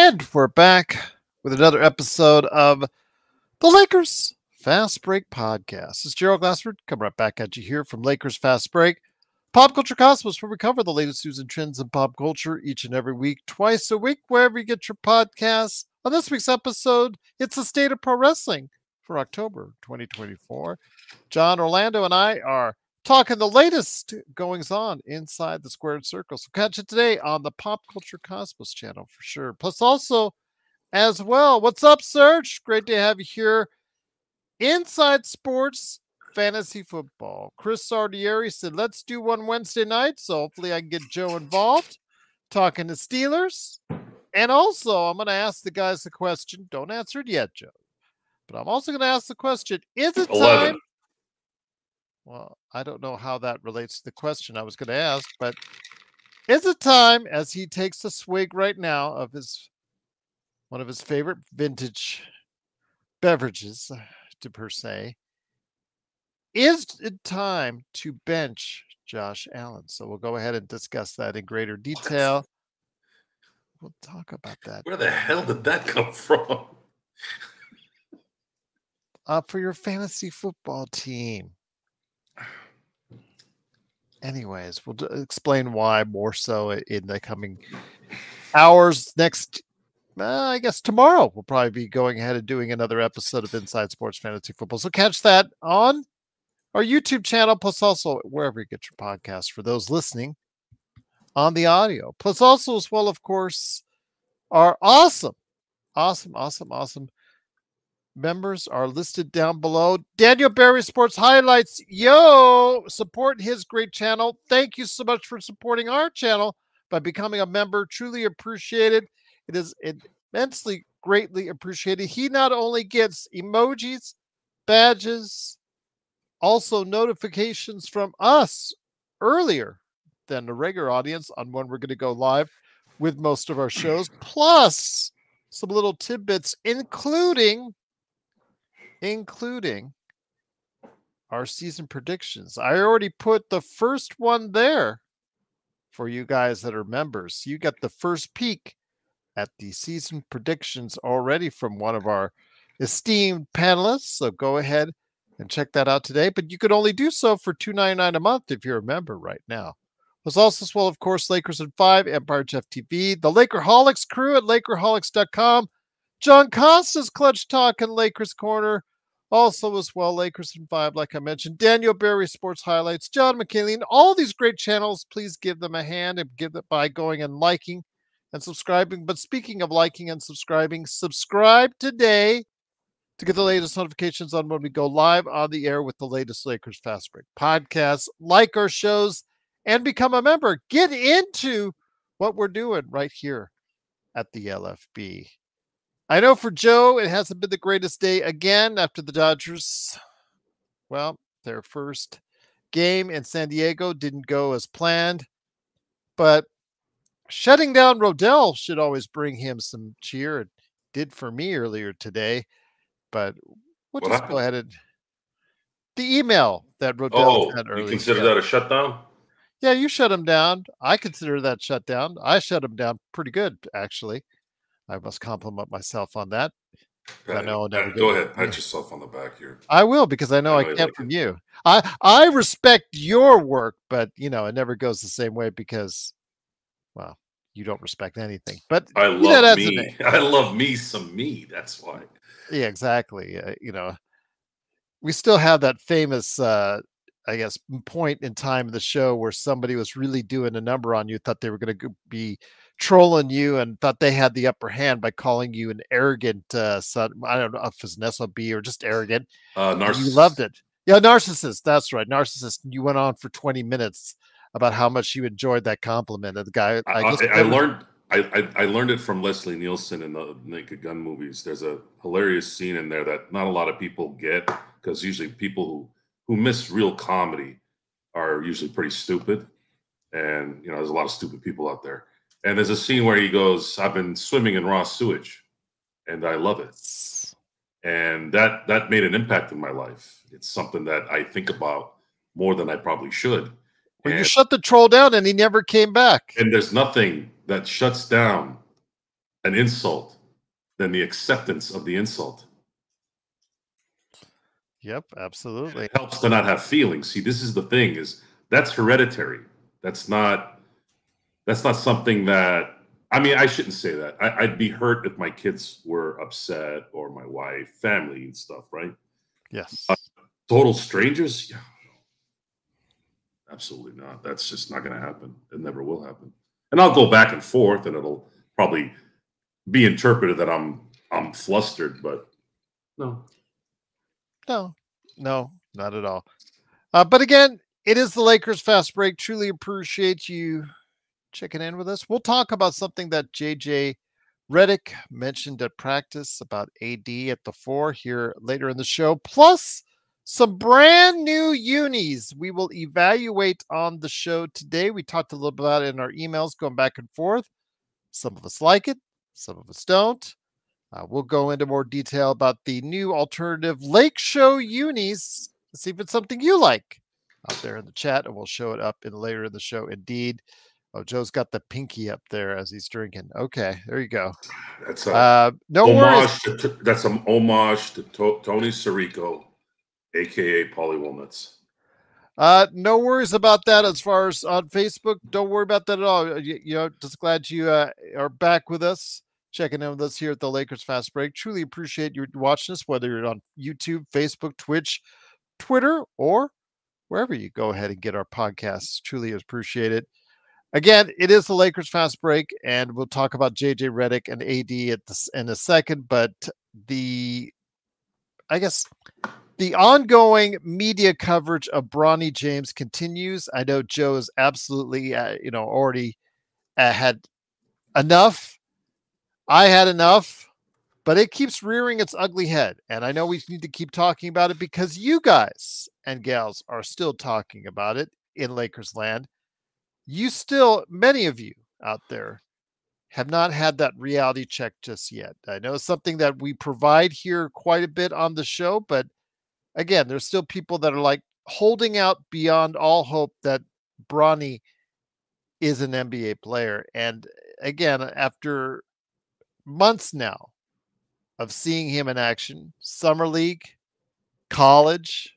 And we're back with another episode of the Lakers Fast Break Podcast. It's Gerald Glassford coming right back at you here from Lakers Fast Break. Pop Culture Cosmos, where we cover the latest news and trends in pop culture each and every week, twice a week, wherever you get your podcasts. On this week's episode, it's the state of pro wrestling for October 2024. John Orlando and I are talking the latest goings on inside the squared circle. So catch it today on the Pop Culture Cosmos channel for sure. Plus also as well, what's up, Serge? Great to have you here. Inside Sports Fantasy Football. Chris Sardieri said, let's do one Wednesday night. So hopefully I can get Joe involved talking to Steelers. And also I'm going to ask the guys a question. Don't answer it yet, Joe. But I'm also going to ask the question, is it 11. time? Well, I don't know how that relates to the question I was going to ask, but is it time, as he takes a swig right now of one of his favorite vintage beverages, to per se, is it time to bench Josh Allen? So we'll go ahead and discuss that in greater detail. We'll talk about that. Where the hell did that come from? For your fantasy football team. Anyways, we'll explain why more so in the coming hours. Next, I guess tomorrow we'll probably be going ahead and doing another episode of Inside Sports Fantasy Football. So catch that on our YouTube channel, plus also wherever you get your podcasts for those listening on the audio. Plus also as well, of course, our awesome members are listed down below. Daniel Barry Sports Highlights. Yo, support his great channel. Thank you so much for supporting our channel by becoming a member. Truly appreciated. It is immensely, greatly appreciated. He not only gets emojis, badges, also notifications from us earlier than the regular audience on when we're going to go live with most of our shows, plus some little tidbits, including our season predictions. I already put the first one there for you guys that are members. You got the first peek at the season predictions already from one of our esteemed panelists. So go ahead and check that out today. But you could only do so for $2.99 a month if you're a member right now. There's also, well, of course, Lakers in 5, Empire Jeff TV, the Lakerholics crew at Lakerholics.com, John Costa's Clutch Talk and Lakers Corner. Also, as well, Lakers in 5, like I mentioned, Daniel Barry Sports Highlights, John McKinley, and all these great channels. Please give them a hand and give it by going and liking and subscribing. But speaking of liking and subscribing, subscribe today to get the latest notifications on when we go live on the air with the latest Lakers Fast Break podcasts, like our shows, and become a member. Get into what we're doing right here at the LFB. I know for Joe, it hasn't been the greatest day again after the Dodgers. Well, their first game in San Diego didn't go as planned, but shutting down Rodell should always bring him some cheer. It did for me earlier today, but we'll just go ahead and the email that Rodell sent earlier. You consider that a shutdown? Yeah, you shut him down. I consider that shutdown. I shut him down pretty good, actually. I must compliment myself on that. I know. Go ahead. Pat yourself on the back here. I will, because I know I can't like from you. I respect your work, but, it never goes the same way because, well, you don't respect anything. But I love me. I love me some me. That's why. Yeah, exactly. We still have that famous, I guess, point in time of the show where somebody was really doing a number on you, thought they were going to be trolling you and thought they had the upper hand by calling you an arrogant son. I don't know if it's an SOB or just arrogant. Narcissist. You loved it. Yeah, narcissist. That's right. Narcissist. You went on for 20 minutes about how much you enjoyed that compliment of the guy. I learned it from Leslie Nielsen in the Naked Gun movies. There's a hilarious scene in there that not a lot of people get, because usually people who miss real comedy are usually pretty stupid. And, there's a lot of stupid people out there. And there's a scene where he goes, I've been swimming in raw sewage and I love it. And that made an impact in my life. It's something that I think about more than I probably should. Well, you shut the troll down and he never came back. And there's nothing that shuts down an insult than the acceptance of the insult. Yep, absolutely. It helps to not have feelings. See, this is the thing: is that's hereditary. That's not something that, I mean, I shouldn't say that. I'd be hurt if my kids were upset, or my wife, family, and stuff, right? Yes. Total strangers, yeah, absolutely not. That's just not going to happen. It never will happen. And I'll go back and forth, and it'll probably be interpreted that I'm flustered, but no. No, no, not at all. But again, it is the Lakers Fast Break. Truly appreciate you checking in with us. We'll talk about something that JJ Redick mentioned at practice about AD at the 4 here later in the show, plus some brand new unis we will evaluate on the show today. We talked a little bit about it in our emails going back and forth. Some of us like it, some of us don't. We'll go into more detail about the new alternative Lake Show unis to see if it's something you like out there in the chat, and we'll show it up in later in the show. Indeed. Oh, Joe's got the pinky up there as he's drinking. Okay, there you go. That's a no worries. That's an homage to Tony Sirico, aka Polly Walnuts. No worries about that as far as on Facebook. Don't worry about that at all. You know, just glad you are back with us, checking in with us here at the Lakers Fast Break. Truly appreciate you watching us, whether you're on YouTube, Facebook, Twitch, Twitter, or wherever you go ahead and get our podcasts. Truly appreciate it. Again, it is the Lakers Fast Break, and we'll talk about JJ Redick and AD in a second. But I guess the ongoing media coverage of Bronny James continues. I know Joe is absolutely, already had enough. I had enough, but it keeps rearing its ugly head. And I know we need to keep talking about it because you guys and gals are still talking about it in Lakers land. Many of you out there have not had that reality check just yet. I know it's something that we provide here quite a bit on the show, but again, there's still people that are like holding out beyond all hope that Bronny is an NBA player. And again, after months now of seeing him in action, summer league, college,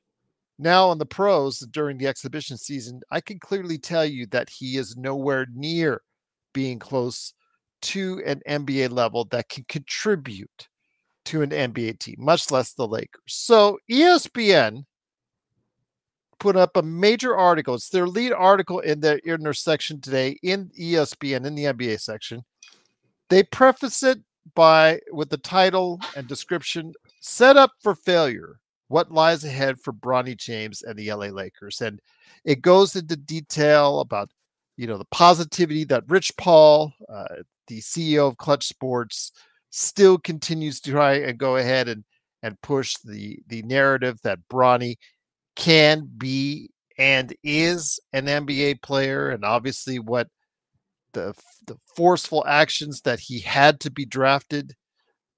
now in the pros during the exhibition season, I can clearly tell you that he is nowhere near being close to an NBA level that can contribute to an NBA team, much less the Lakers. So ESPN put up a major article. It's their lead article in their section today in ESPN, in the NBA section. They preface it with the title and description, "Set Up for Failure, What Lies Ahead for Bronny James and the LA Lakers." And it goes into detail about, the positivity that Rich Paul, the CEO of Clutch Sports, still continues to try and go ahead and push the narrative that Bronny can be and is an NBA player, and obviously what the forceful actions that he had to be drafted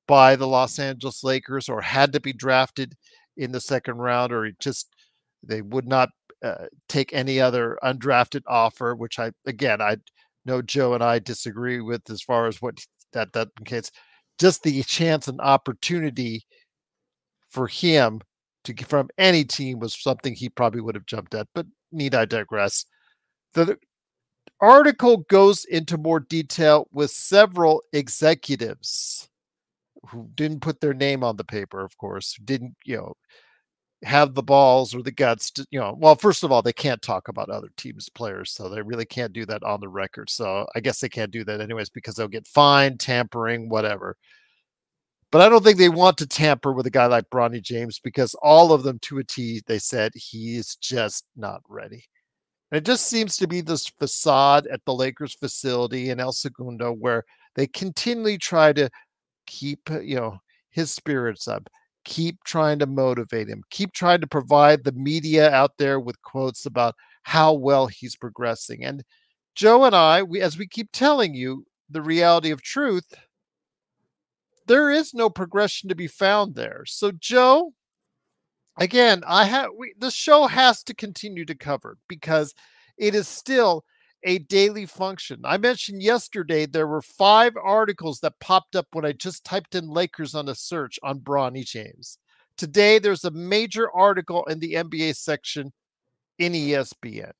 by the Los Angeles Lakers, or had to be drafted in the second round, or they would not take any other undrafted offer, which I know Joe and I disagree with as far as what that indicates. Just the chance and opportunity for him to get from any team was something he probably would have jumped at, but need I digress. The article goes into more detail with several executives who didn't put their name on the paper, of course, didn't, have the balls or the guts to, well, first of all, they can't talk about other teams' players, so they really can't do that on the record. So I guess they can't do that anyways because they'll get fined, tampering, whatever. But I don't think they want to tamper with a guy like Bronny James because all of them to a T, they said he's just not ready. And it just seems to be this facade at the Lakers facility in El Segundo where they continually try to keep, his spirits up, keep trying to motivate him, keep trying to provide the media out there with quotes about how well he's progressing. And Joe and I, as we keep telling you the reality of truth, there is no progression to be found there. So Joe, again, the show has to continue to cover because it is still a daily function. I mentioned yesterday there were 5 articles that popped up when I just typed in Lakers on a search on Bronny James. Today, there's a major article in the NBA section in ESPN.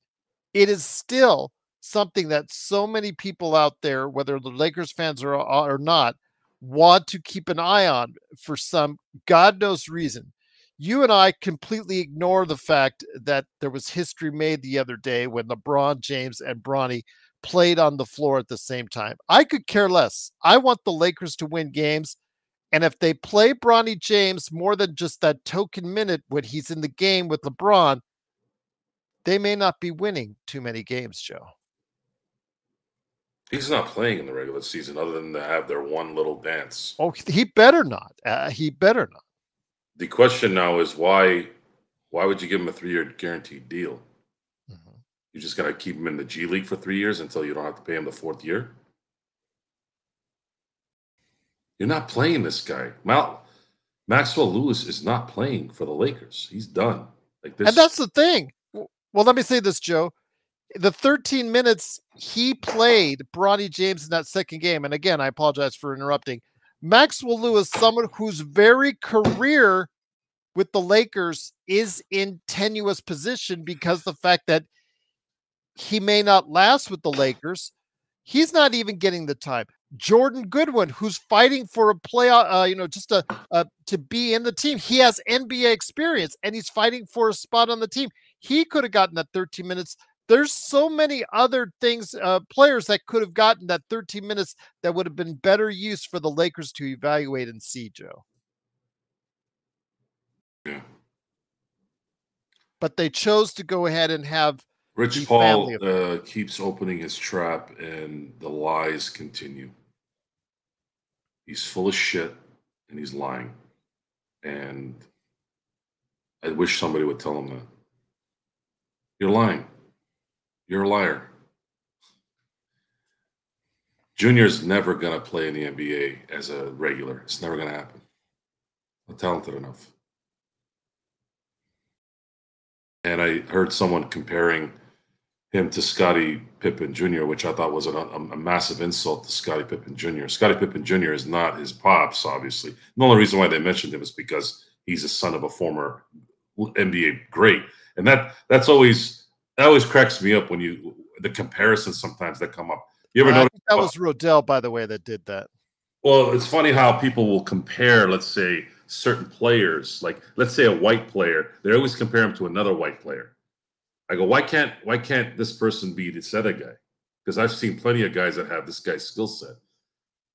It is still something that so many people out there, whether the Lakers fans or not, want to keep an eye on for some God knows reason. You and I completely ignore the fact that there was history made the other day when LeBron James and Bronny played on the floor at the same time. I could care less. I want the Lakers to win games. And if they play Bronny James more than just that token minute when he's in the game with LeBron, they may not be winning too many games, Joe. He's not playing in the regular season other than to have their one little dance. Oh, he better not. He better not. The question now is why would you give him a 3-year guaranteed deal? Mm-hmm. You just got to keep him in the G League for 3 years until you don't have to pay him the 4th year? You're not playing this guy. Maxwell Lewis is not playing for the Lakers. He's done. Like this. And that's the thing. Well, let me say this, Joe. The 13 minutes he played Bronny James in that second game, and again, I apologize for interrupting. Maxwell Lewis, someone whose very career with the Lakers is in tenuous position because the fact that he may not last with the Lakers, he's not even getting the time. Jordan Goodwin, who's fighting for a playoff, just to be in the team. He has NBA experience, and he's fighting for a spot on the team. He could have gotten that 13 minutes. There's so many other things, players that could have gotten that 13 minutes that would have been better use for the Lakers to evaluate and see, Joe. Yeah. But they chose to go ahead and have Rich Paul keeps opening his trap, and the lies continue. He's full of shit, and he's lying. And I wish somebody would tell him that. You're lying. You're a liar. Junior's never going to play in the NBA as a regular. It's never going to happen. Not talented enough. And I heard someone comparing him to Scottie Pippen Jr., which I thought was a massive insult to Scottie Pippen Jr. Scottie Pippen Jr. is not his pops, obviously. The only reason why they mentioned him is because he's a son of a former NBA great. And that always cracks me up when the comparisons sometimes that come up. You ever notice that was Rodell, by the way, that did that? Well, it's funny how people will compare, let's say, certain players. Like, let's say a white player, they always compare him to another white player. I go, why can't this person be this other guy? Because I've seen plenty of guys that have this guy's skill set.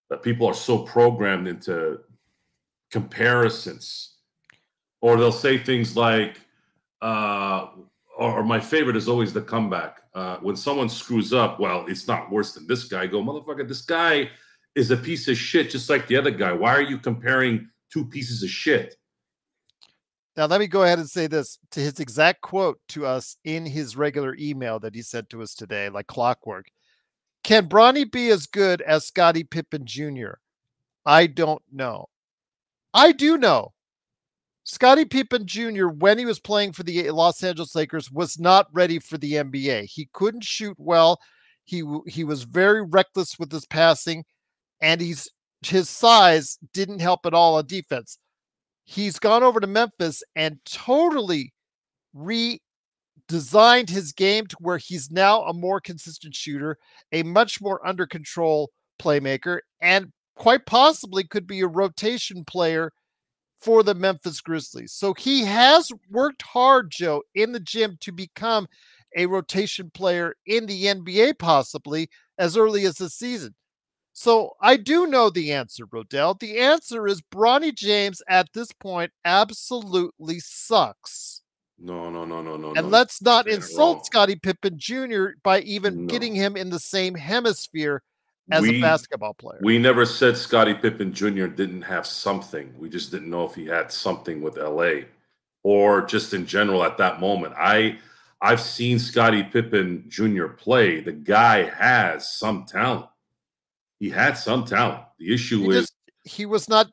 That people are so programmed into comparisons, or they'll say things like, or my favorite is always the comeback. When someone screws up, well, it's not worse than this guy. I go, motherfucker, this guy is a piece of shit, just like the other guy. Why are you comparing two pieces of shit? Now, let me go ahead and say this to his exact quote to us in his regular email that he sent to us today, like clockwork. Can Bronny be as good as Scottie Pippen Jr.? I don't know. I do know. Scottie Pippen Jr., when he was playing for the Los Angeles Lakers, was not ready for the NBA. He couldn't shoot well. He was very reckless with his passing, and his size didn't help at all on defense. He's gone over to Memphis and totally redesigned his game to where he's now a more consistent shooter, a much more under control playmaker, and quite possibly could be a rotation player for the Memphis Grizzlies. So he has worked hard, Joe, in the gym to become a rotation player in the NBA, possibly as early as this season. So I do know the answer, Rodell. The answer is Bronny James at this point absolutely sucks. No. And let's not insult Scottie Pippen Jr. by even getting him in the same hemisphere as a basketball player. We never said Scottie Pippen Jr. didn't have something. We just didn't know if he had something with LA or just in general at that moment. I've seen Scottie Pippen Jr. play. The guy has some talent. He had some talent. The issue is he was not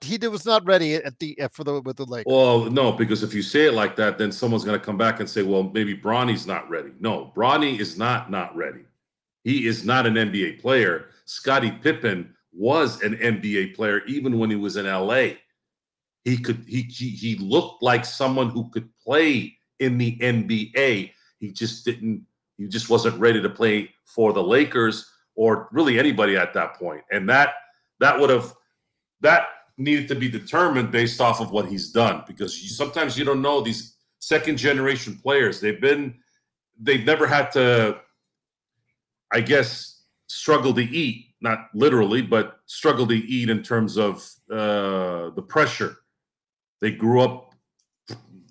ready with the Lakers. Well, no, because if you say it like that, then someone's going to come back and say, well, maybe Bronny's not ready. No, Bronny is not ready. He is not an NBA player. Scottie Pippen was an NBA player even when he was in LA. He looked like someone who could play in the NBA. He just wasn't ready to play for the Lakers or really anybody at that point. And that needed to be determined based off of what he's done, because sometimes you don't know these second generation players. They've never had to, I guess, struggle to eat, not literally, but struggle to eat in terms of the pressure. They grew up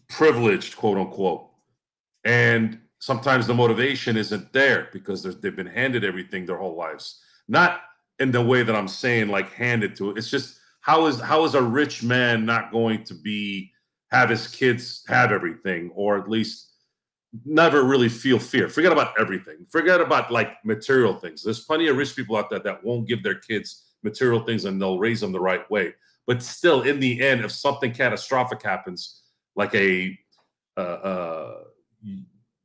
privileged, quote unquote. And sometimes the motivation isn't there because they've been handed everything their whole lives. Not in the way that I'm saying, like handed to it. It's just, how is a rich man not going to have his kids have everything, or at least never really feel fear? Forget about everything. Forget about like material things. There's plenty of rich people out there that won't give their kids material things and they'll raise them the right way. But still, in the end, if something catastrophic happens, like the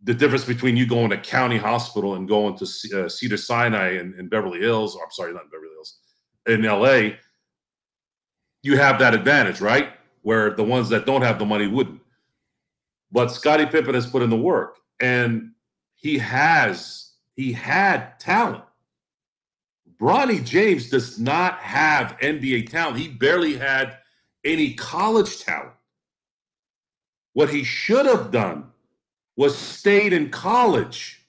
difference between you going to county hospital and going to Cedar Sinai in Beverly Hills, or I'm sorry, not in Beverly Hills, in LA, you have that advantage, right? Where the ones that don't have the money wouldn't. But Scottie Pippen has put in the work, and he had talent. Bronny James does not have NBA talent. He barely had any college talent. What he should have done was stayed in college.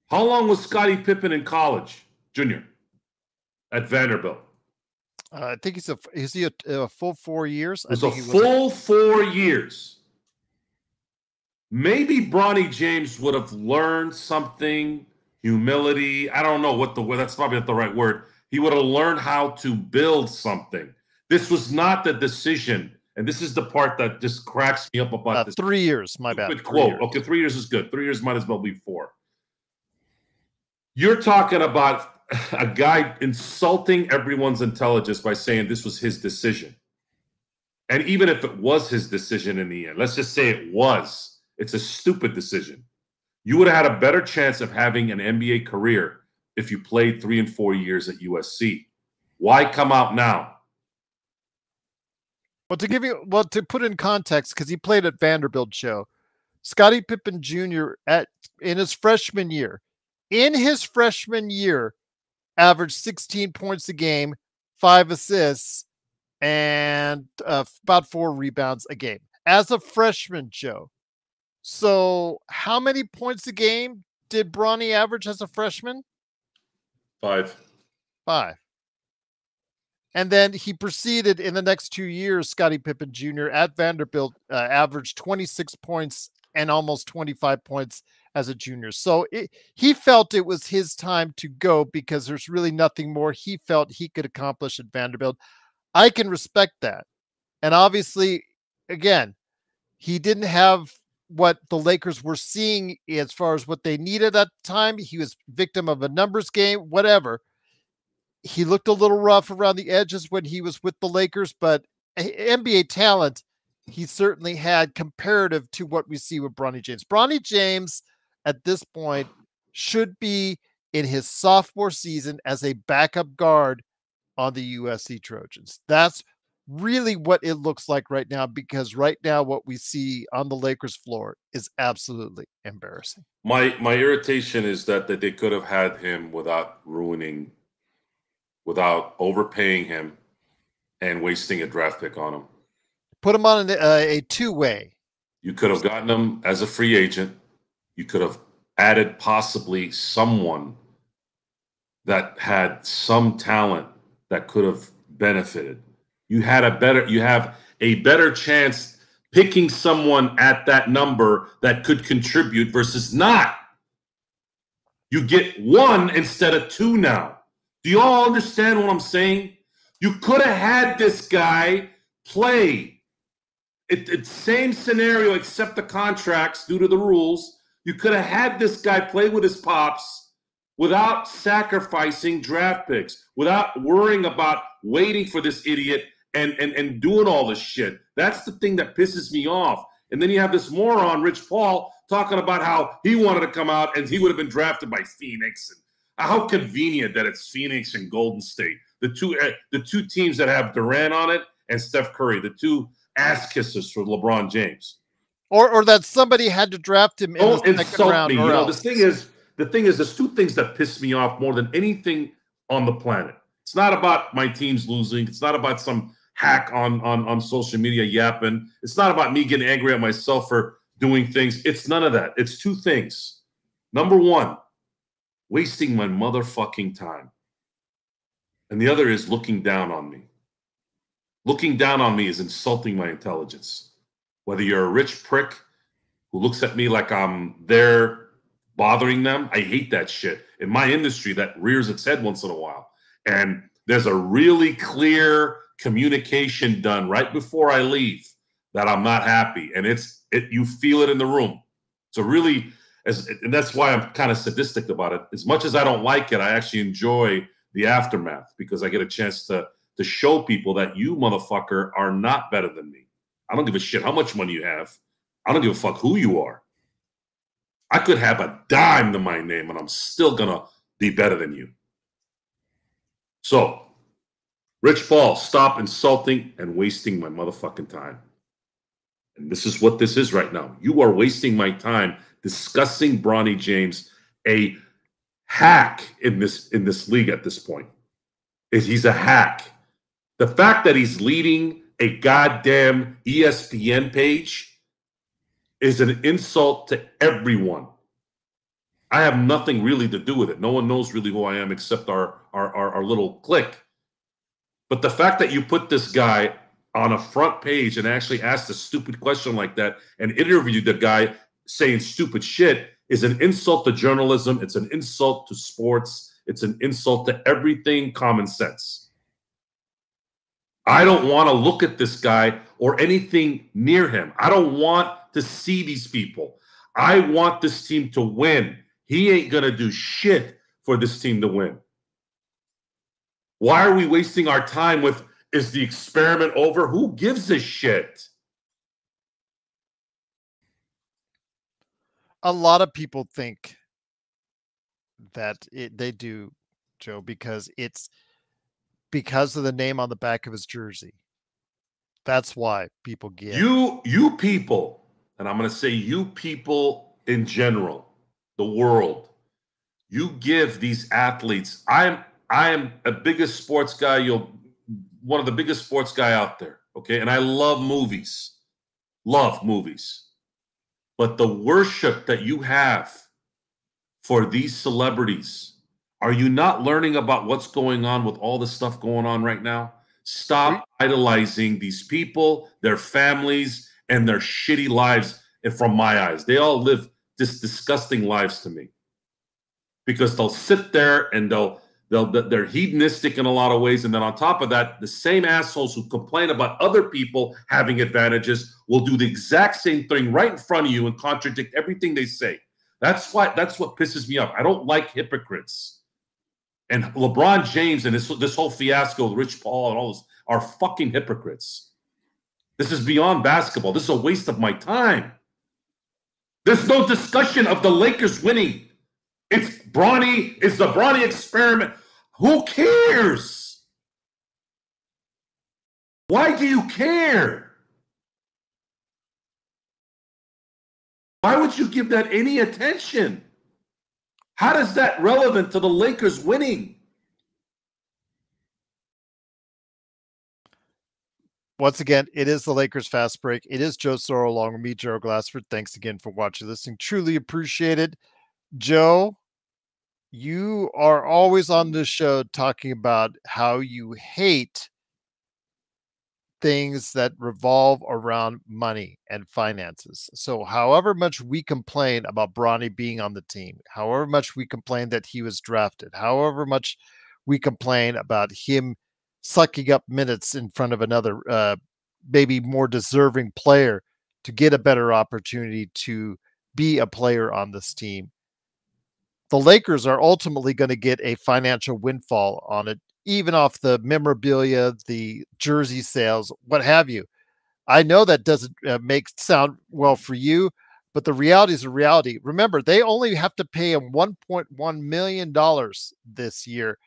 How long was Scottie Pippen in college, Junior, at Vanderbilt? I think is he a full 4 years? It was a full 4 years. Maybe Bronny James would have learned something, humility. I don't know that's probably not the right word. He would have learned how to build something. This was not the decision. And this is the part that just cracks me up about this. 3 years, my bad. Quote. Okay, 3 years is good. 3 years might as well be 4. You're talking about a guy insulting everyone's intelligence by saying this was his decision. And even if it was his decision in the end, let's just say it was, it's a stupid decision. You would have had a better chance of having an NBA career if you played 3 and 4 years at USC. Why come out now? Well, to put in context, because he played at Vanderbilt, Joe, Scottie Pippen Jr. in his freshman year, averaged 16 points a game, 5 assists, and about 4 rebounds a game as a freshman, Joe. So how many points a game did Bronny average as a freshman? 5. And then he proceeded in the next 2 years, Scottie Pippen Jr. at Vanderbilt averaged 26 points and almost 25 points as a junior. So he felt it was his time to go because there's really nothing more he felt he could accomplish at Vanderbilt. I can respect that. And obviously, again, he didn't have what the Lakers were seeing as far as what they needed at the time. He was victim of a numbers game, whatever. He looked a little rough around the edges when he was with the Lakers, but NBA talent, he certainly had comparative to what we see with Bronny James. Bronny James at this point should be in his sophomore season as a backup guard on the USC Trojans. That's really what it looks like right now, because right now what we see on the Lakers floor is absolutely embarrassing. My irritation is that they could have had him without overpaying him and wasting a draft pick on him. Put him on a two-way. You could have gotten him as a free agent. You could have added possibly someone that had some talent that could have benefited. You have a better chance picking someone at that number that could contribute versus not. You get 1 instead of 2 now. Do you all understand what I'm saying? You could have had this guy play. It's same scenario except the contracts due to the rules. You could have had this guy play with his pops without sacrificing draft picks, without worrying about waiting for this idiot and doing all this shit. That's the thing that pisses me off. And then you have this moron, Rich Paul, talking about how he wanted to come out and he would have been drafted by Phoenix. And How convenient that it's Phoenix and Golden State, the two teams that have Durant on it and Steph Curry, the two ass kissers for LeBron James. Or that somebody had to draft him in Don't the second insult round. me. Or You know, else. the thing is, there's two things that piss me off more than anything on the planet. It's not about my teams losing. It's not about some hack on social media yapping. It's not about me getting angry at myself for doing things. It's none of that. It's two things. Number one, wasting my motherfucking time. And the other is looking down on me. Looking down on me is insulting my intelligence. Whether you're a rich prick who looks at me like I'm there bothering them, I hate that shit. In my industry, that rears its head once in a while. And there's a really clear communication done right before I leave that I'm not happy. And you feel it in the room. So really, and that's why I'm kind of sadistic about it. As much as I don't like it, I actually enjoy the aftermath because I get a chance to show people that you, motherfucker, are not better than me. I don't give a shit how much money you have. I don't give a fuck who you are. I could have a dime to my name and I'm still going to be better than you. So, Rich Paul, stop insulting and wasting my motherfucking time. And this is what this is right now. You are wasting my time discussing Bronny James, a hack in this league at this point. He's a hack. The fact that he's leading a goddamn ESPN page is an insult to everyone. I have nothing really to do with it. No one knows really who I am except our little clique. But the fact that you put this guy on a front page and actually asked a stupid question like that and interviewed the guy saying stupid shit is an insult to journalism. It's an insult to sports. It's an insult to everything common sense. I don't want to look at this guy or anything near him. I don't want to see these people. I want this team to win. He ain't going to do shit for this team to win. Why are we wasting our time with, is the experiment over? Who gives a shit? A lot of people think that they do, Joe, because it's because of the name on the back of his jersey. That's why people get you people, and I'm going to say you people in general, the world. You give these athletes. I am a biggest sports guy. One of the biggest sports guy out there. Okay, and I love movies. Love movies. But the worship that you have for these celebrities, are you not learning about what's going on with all the stuff going on right now? Stop idolizing these people, their families, and their shitty lives. And from my eyes, they all live this disgusting lives to me. Because they'll sit there and they're hedonistic in a lot of ways. And then on top of that, the same assholes who complain about other people having advantages will do the exact same thing right in front of you and contradict everything they say. That's what pisses me off. I don't like hypocrites. And LeBron James and this whole fiasco, Rich Paul and all this are fucking hypocrites. This is beyond basketball. This is a waste of my time. There's no discussion of the Lakers winning. It's the Bronny experiment. Who cares? Why do you care? Why would you give that any attention? How is that relevant to the Lakers winning? Once again, it is the Lakers Fast Break. It is Joe Soro along with me, Gerald Glassford. Thanks again for watching, listening. Truly appreciate it. Joe, you are always on this show talking about how you hate things that revolve around money and finances. So however much we complain about Bronny being on the team, however much we complain that he was drafted, however much we complain about him sucking up minutes in front of another maybe more deserving player to get a better opportunity to be a player on this team, the Lakers are ultimately going to get a financial windfall on it, even off the memorabilia, the jersey sales, what have you. I know that doesn't sound well for you. But the reality is a reality. Remember, they only have to pay him $1.1 million this year.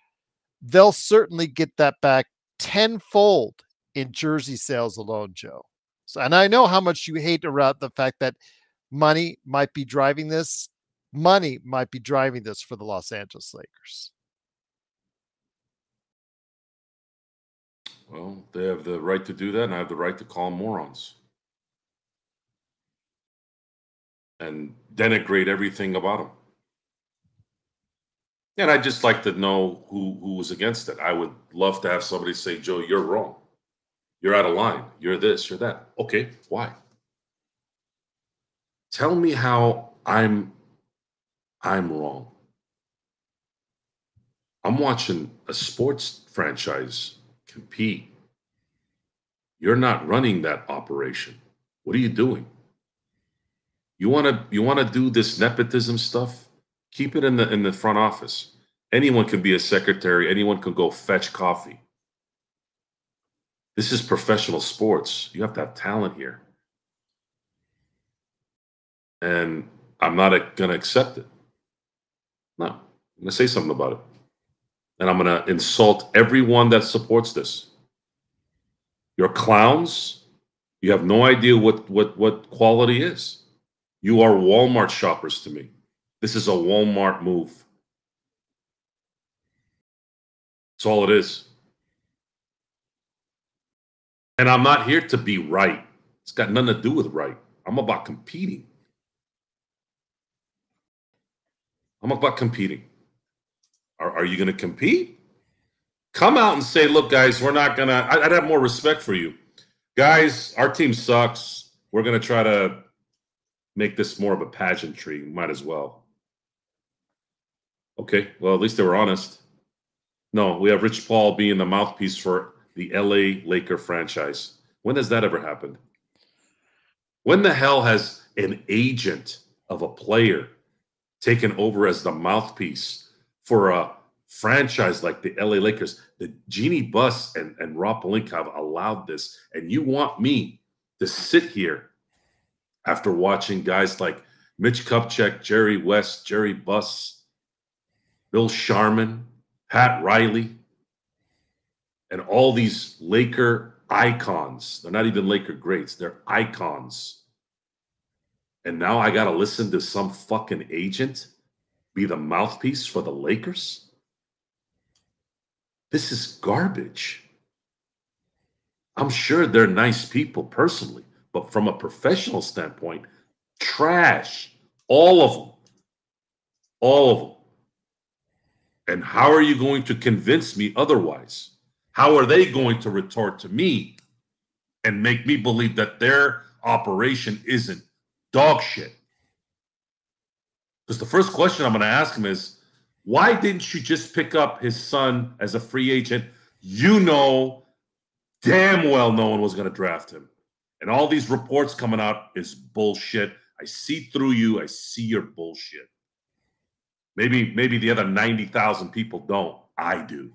They'll certainly get that back tenfold in jersey sales alone, Joe. So, and I know how much you hate around the fact that money might be driving this. Money might be driving this for the Los Angeles Lakers. Well, they have the right to do that, and I have the right to call them morons and denigrate everything about them. And I'd just like to know who was against it. I would love to have somebody say, Joe, you're wrong. You're out of line. You're this, you're that. Okay, why? Tell me how I'm wrong. I'm watching a sports franchise compete. You're not running that operation. What are you doing? You want to do this nepotism stuff? Keep it in the front office. Anyone can be a secretary. Anyone can go fetch coffee. This is professional sports. You have to have talent here. And I'm not going to accept it. No, I'm going to say something about it. And I'm going to insult everyone that supports this. You're clowns. You have no idea what quality is. You are Walmart shoppers to me. This is a Walmart move. That's all it is. And I'm not here to be right. It's got nothing to do with right. I'm about competing. I'm about competing. Are you going to compete? Come out and say, look, guys, we're not going to. I'd have more respect for you. Guys, our team sucks. We're going to try to make this more of a pageantry. Might as well. Okay, well, at least they were honest. No, we have Rich Paul being the mouthpiece for the LA Laker franchise. When has that ever happened? When the hell has an agent of a player taken over as the mouthpiece for a franchise like the LA Lakers? The Genie Bus and Rob Pelinka have allowed this. And you want me to sit here after watching guys like Mitch Kupchak, Jerry West, Jerry Buss, Bill Sharman, Pat Riley, and all these Laker icons. They're not even Laker greats. They're icons. And now I got to listen to some fucking agent be the mouthpiece for the Lakers? This is garbage. I'm sure they're nice people personally, but from a professional standpoint, trash. All of them. All of them. And how are you going to convince me otherwise? How are they going to retort to me and make me believe that their operation isn't dog shit? Because the first question I'm going to ask him is, why didn't you just pick up his son as a free agent? You know damn well no one was going to draft him. And all these reports coming out is bullshit. I see through you. I see your bullshit. Maybe the other 90,000 people don't. I do.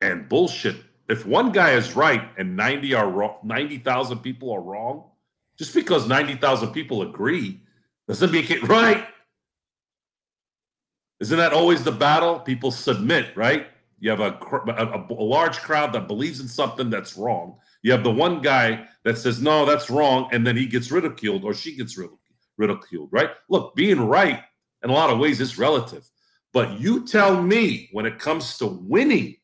And bullshit. If one guy is right and 90,000 people are wrong, just because 90,000 people agree doesn't make it right. Isn't that always the battle? People submit, right? You have a large crowd that believes in something that's wrong. You have the one guy that says, no, that's wrong, and then he gets ridiculed or she gets ridiculed, right? Look, being right in a lot of ways is relative. But you tell me when it comes to winning,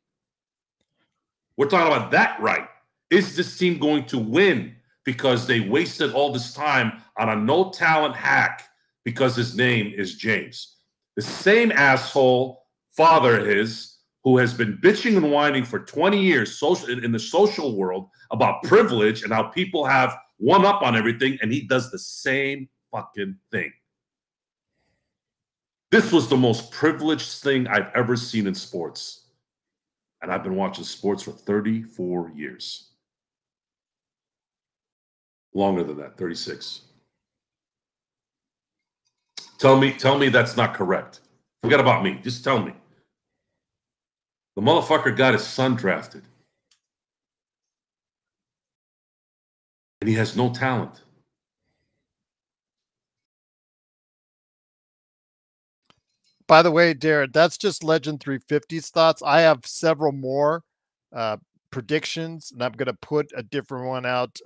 we're talking about that right. Is this team going to win because they wasted all this time on a no-talent hack because his name is James? The same asshole father of his who has been bitching and whining for 20 years in the social world about privilege and how people have one up on everything, and he does the same fucking thing. This was the most privileged thing I've ever seen in sports. And I've been watching sports for 34 years. Longer than that, 36. Tell me that's not correct. Forget about me. Just tell me. The motherfucker got his son drafted. And he has no talent. By the way, Darren, that's just Legend 350's thoughts. I have several more uh, predictions, and I'm going to put a different one out,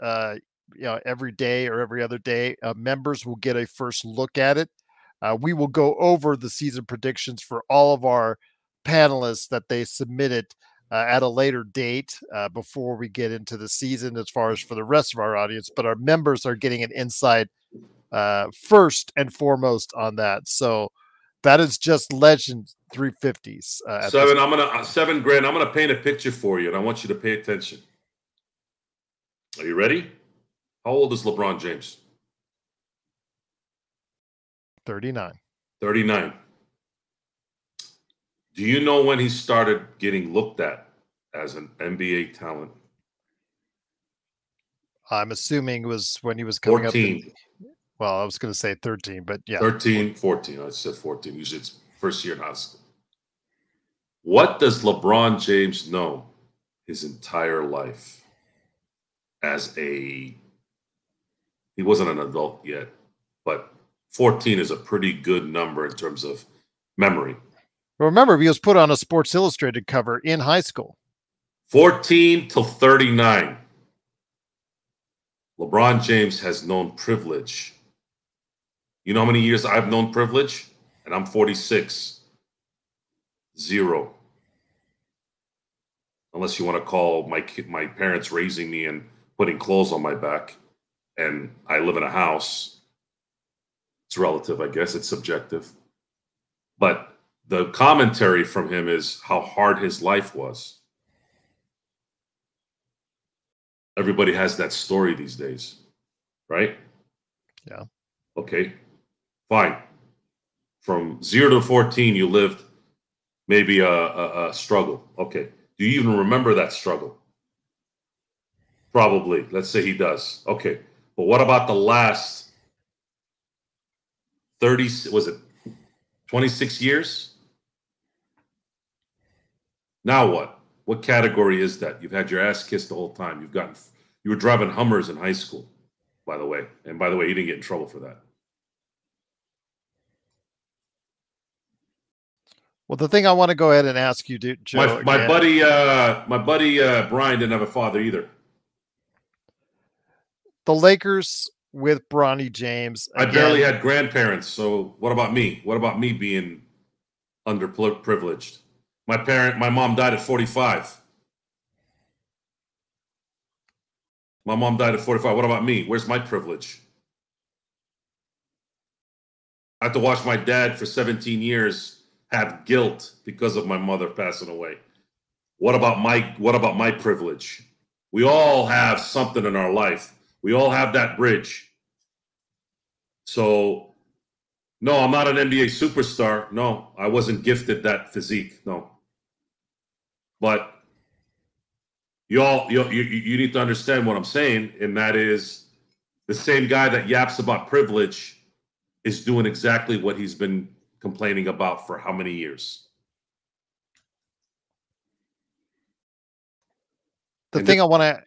every day or every other day. Members will get a first look at it. We will go over the season predictions for all of our panelists that they submitted at a later date before we get into the season, as far as for the rest of our audience. But our members are getting an insight first and foremost on that. So that is just Legend 350s. $7 grand. I'm gonna paint a picture for you, and I want you to pay attention. Are you ready? How old is LeBron James? 39. 39. Do you know when he started getting looked at as an NBA talent? I'm assuming it was when he was coming 14. up. Well, I was going to say 13, but yeah. 13, 14. I said 14. Usually it's first year in high school. What does LeBron James know his entire life he wasn't an adult yet, but 14 is a pretty good number in terms of memory. Remember, he was put on a Sports Illustrated cover in high school. 14 till 39. LeBron James has known privilege. You know how many years I've known privilege? And I'm 46. 0. Unless you want to call my parents raising me and putting clothes on my back, and I live in a house. It's relative, I guess. It's subjective. But the commentary from him is how hard his life was. Everybody has that story these days, right? Yeah. Okay, fine. From 0 to 14, you lived maybe a struggle. Okay. Do you even remember that struggle? Probably. Let's say he does. Okay. But what about the last 26 years? Now what? What category is that? You've had your ass kissed the whole time. You were driving Hummers in high school, by the way. And by the way, you didn't get in trouble for that. Well, the thing I want to go ahead and ask you, Joe. My buddy Brian didn't have a father either. The Lakers with Bronny James. Again, I barely had grandparents. So what about me? What about me being underprivileged? My mom died at 45. My mom died at 45. What about me? Where's my privilege? I had to watch my dad for 17 years have guilt because of my mother passing away. What about my privilege? We all have something in our life. We all have that bridge. So, no, I'm not an NBA superstar. No, I wasn't gifted that physique. No. But you need to understand what I'm saying, and that is the same guy that yaps about privilege is doing exactly what he's been complaining about for how many years? Thing I want to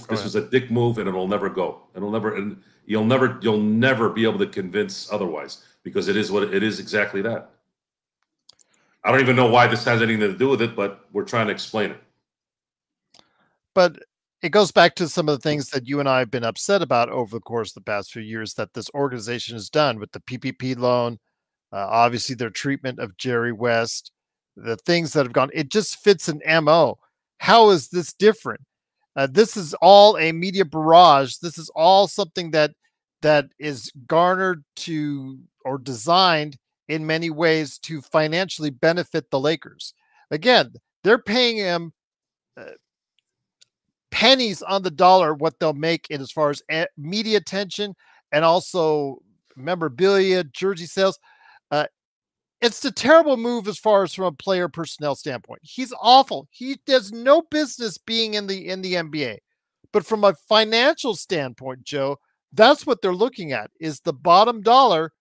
this was a dick move, and it'll never go. And you'll never be able to convince otherwise, because it is what it is, exactly that. I don't even know why this has anything to do with it, but we're trying to explain it. But it goes back to some of the things that you and I have been upset about over the course of the past few years that this organization has done with the PPP loan, obviously their treatment of Jerry West, the things that have gone. It just fits an MO. How is this different? This is all a media barrage. This is all something that is garnered to or designed in many ways to financially benefit the Lakers. Again, they're paying him pennies on the dollar what they'll make in as far as media attention and also memorabilia, jersey sales. It's a terrible move as far as from a player personnel standpoint. He's awful. He has no business being in the NBA. But from a financial standpoint, Joe, that's what they're looking at is the bottom dollar.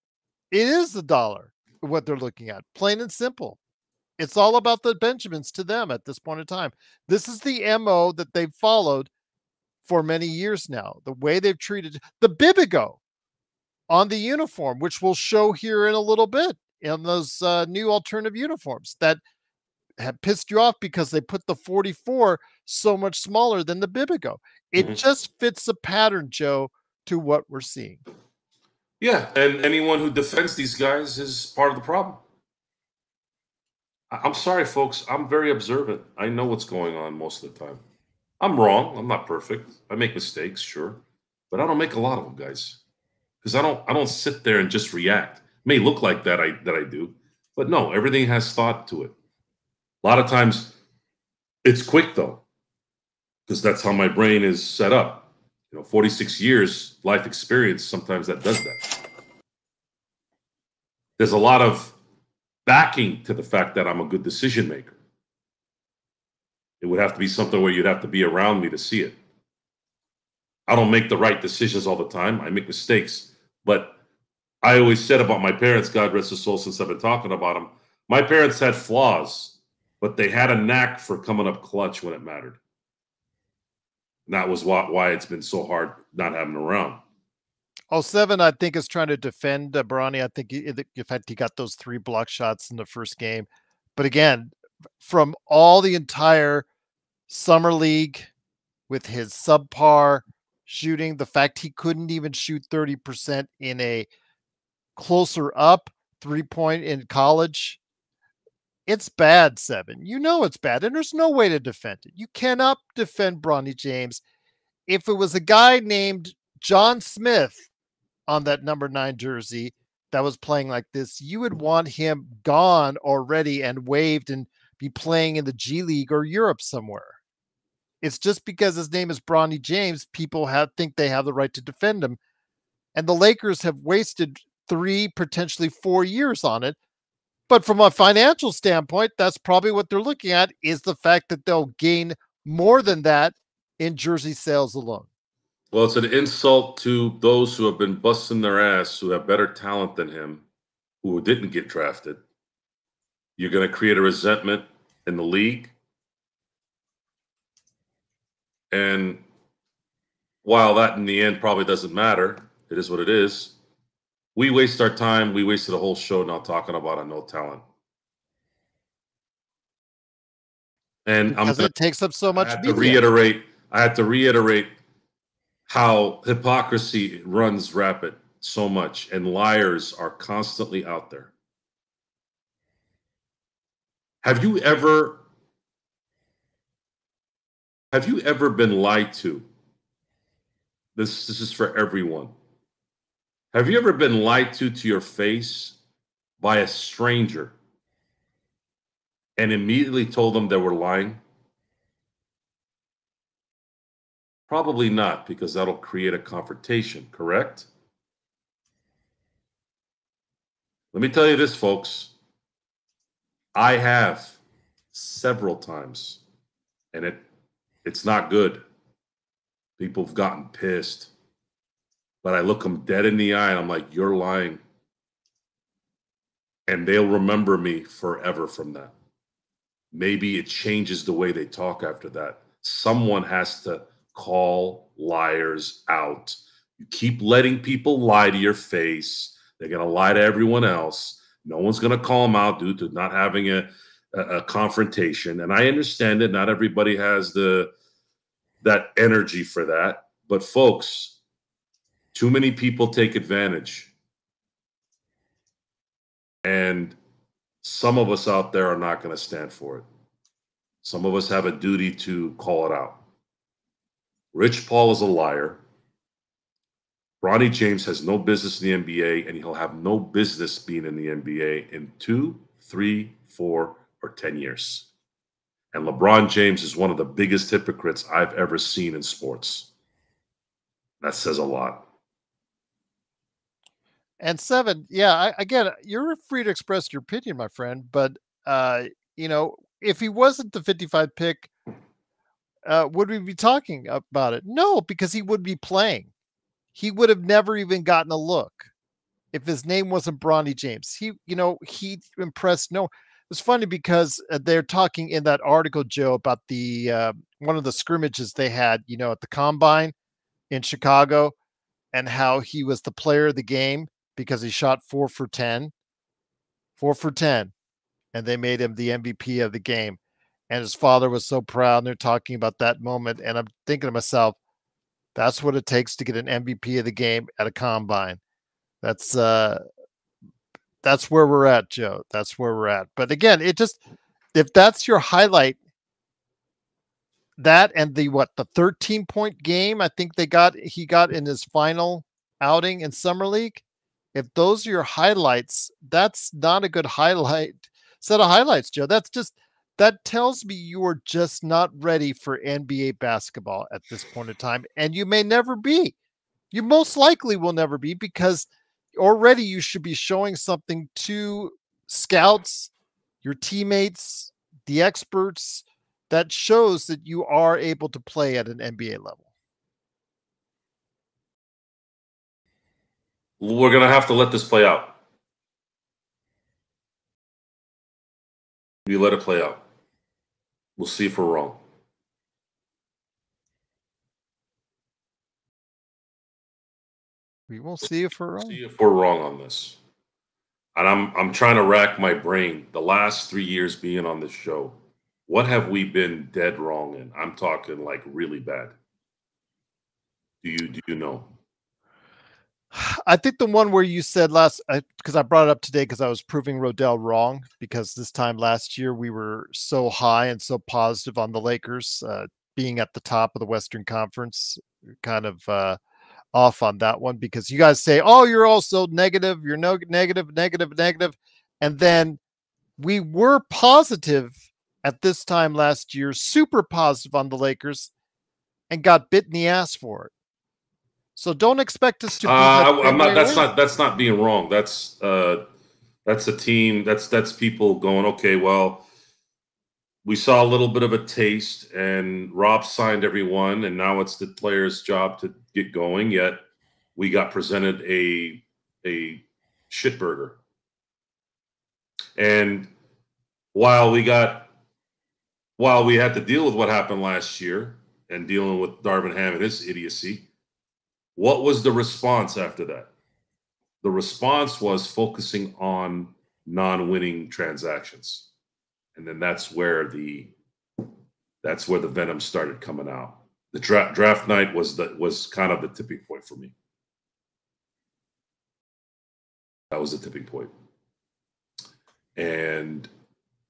It is the dollar, what they're looking at, plain and simple. It's all about the Benjamins to them at this point in time. This is the MO that they've followed for many years now. The way they've treated the Bibigo on the uniform, which we'll show here in a little bit. in those new alternative uniforms that have pissed you off because they put the 44 so much smaller than the Bibigo. It just fits the pattern, Joe, to what we're seeing. Yeah, and anyone who defends these guys is part of the problem. I'm sorry, folks. I'm very observant. I know what's going on most of the time. I'm wrong. I'm not perfect. I make mistakes, sure, but I don't make a lot of them, guys. Because I don't sit there and just react. It may look like that I do, but no, everything has thought to it. A lot of times it's quick though, because that's how my brain is set up. 46 years life experience, sometimes that does that. There's a lot of backing to the fact that I'm a good decision maker. It would have to be something where you'd have to be around me to see it. I don't make the right decisions all the time. I make mistakes. But I always said about my parents, God rest his soul, since I've been talking about them, my parents had flaws, but they had a knack for coming up clutch when it mattered. And that was why it's been so hard not having them around. 07, I think, is trying to defend Bronny. I think, in fact, he got those 3 block shots in the first game. But again, from all the entire summer league with his subpar shooting, the fact he couldn't even shoot 30% in a closer up 3-point in college, it's bad, 7. You know it's bad, and there's no way to defend it. You cannot defend Bronny James. If it was a guy named John Smith on that number 9 jersey that was playing like this, you would want him gone already and waived and be playing in the G League or Europe somewhere. It's just because his name is Bronny James, people think they have the right to defend him. And the Lakers have wasted 3, potentially 4 years on it. But from a financial standpoint, that's probably what they're looking at, is the fact that they'll gain more than that in jersey sales alone. Well, it's an insult to those who have been busting their ass, who have better talent than him, who didn't get drafted. You're going to create a resentment in the league. And while that in the end probably doesn't matter, it is what it is. We waste our time. We wasted a whole show now talking about a no talent. And because it takes up so much I had to reiterate how hypocrisy runs rapid so much, and liars are constantly out there. Have you ever been lied to? This is for everyone. Have you ever been lied to your face by a stranger and immediately told them they were lying? Probably not, because that'll create a confrontation, correct? Let me tell you this, folks. I have several times, and it's not good. People have gotten pissed. But I look them dead in the eye and I'm like, you're lying. And they'll remember me forever from that. Maybe it changes the way they talk after that. Someone has to call liars out. You keep letting people lie to your face. They're going to lie to everyone else. No one's going to call them out due to not having a confrontation. And I understand that not everybody has that energy for that. But folks, too many people take advantage. And some of us out there are not going to stand for it. Some of us have a duty to call it out. Rich Paul is a liar. Bronny James has no business in the NBA, and he'll have no business being in the NBA in 2, 3, 4, or 10 years. And LeBron James is one of the biggest hypocrites I've ever seen in sports. That says a lot. And 7, yeah, again, you're free to express your opinion, my friend. But, if he wasn't the 55 pick, would we be talking about it? No, because he would be playing. He would have never even gotten a look if his name wasn't Bronny James. He impressed no. It's funny because they're talking in that article, Joe, about the one of the scrimmages they had, at the Combine in Chicago, and how he was the player of the game because he shot 4 for 10 4 for 10, and they made him the MVP of the game. And his father was so proud, and they're talking about that moment. And I'm thinking to myself, that's what it takes to get an MVP of the game at a combine. That's where we're at, Joe. That's where we're at. But again, it just, if that's your highlight, that and the 13-point game I think he got in his final outing in summer league. If those are your highlights, that's not a good set of highlights, Joe. That tells me you are just not ready for NBA basketball at this point in time, and you may never be. You most likely will never be, because already you should be showing something to scouts, your teammates, the experts, that shows that you are able to play at an NBA level. We're going to have to let this play out. We let it play out. We'll see if we're wrong. We will see if we're wrong. See if we're wrong on this. And I'm trying to rack my brain. The last 3 years being on this show, what have we been dead wrong in? I'm talking like really bad. Do you know? I think the one where you said because I brought it up today because I was proving Rodell wrong, because this time last year we were so high and so positive on the Lakers being at the top of the Western Conference. Kind of off on that one, because you guys say, oh, you're all so negative. You're negative. And then we were positive at this time last year, super positive on the Lakers, and got bit in the ass for it. So don't expect us to be. I'm not. That's not being wrong. That's a team. That's people going, okay, well, we saw a little bit of a taste, and Rob signed everyone, and now it's the players' job to get going. Yet we got presented a shitburger, and while we had to deal with what happened last year and dealing with Darvin Ham and his idiocy, what was the response after that? The response was focusing on non-winning transactions. And then that's where the venom started coming out. The draft night was kind of the tipping point for me. That was the tipping point. And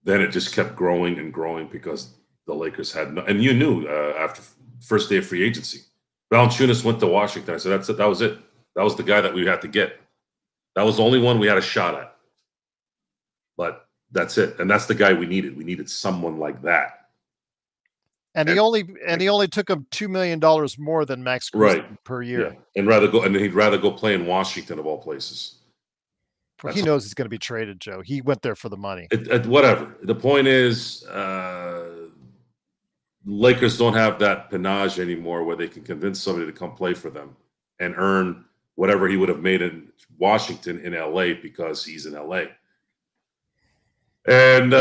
then it just kept growing and growing, because the Lakers had no, and you knew after first day of free agency, Valanciunas went to Washington. I said, that's it. That was it. That was the guy that we had to get. That was the only one we had a shot at. But that's it. And that's the guy we needed. We needed someone like that. And he only took him $2 million more than Max Christie per year. Yeah. And he'd rather go play in Washington of all places. Well, he knows he's going to be traded, Joe. He went there for the money. Whatever. The point is, Lakers don't have that panache anymore where they can convince somebody to come play for them and earn whatever he would have made in Washington in LA, because he's in LA. And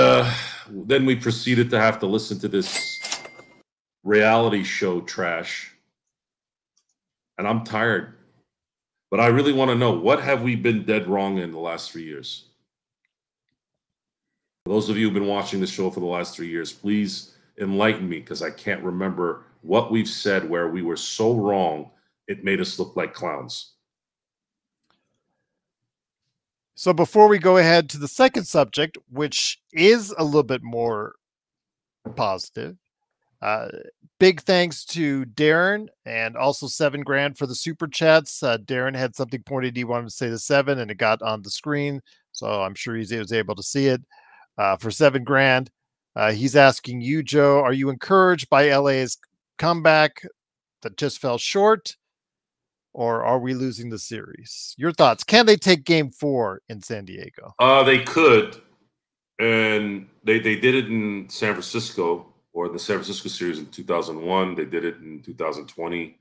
then we proceeded to have to listen to this reality show trash. And I'm tired. But I really want to know, what have we been dead wrong in the last 3 years? For those of you who've been watching the show for the last 3 years, please enlighten me, because I can't remember what we've said where we were so wrong it made us look like clowns. So before we go ahead to the second subject, which is a little bit more positive, big thanks to Darren, and also $7,000 for the super chats. Darren had something pointed. He wanted to say the 7, and it got on the screen, so I'm sure he was able to see it. For $7,000, he's asking you, Joe, are you encouraged by LA's comeback that just fell short, or are we losing the series? Your thoughts? Can they take Game 4 in San Diego? They could, and they did it in San Francisco, or the San Francisco series in 2001. They did it in 2020.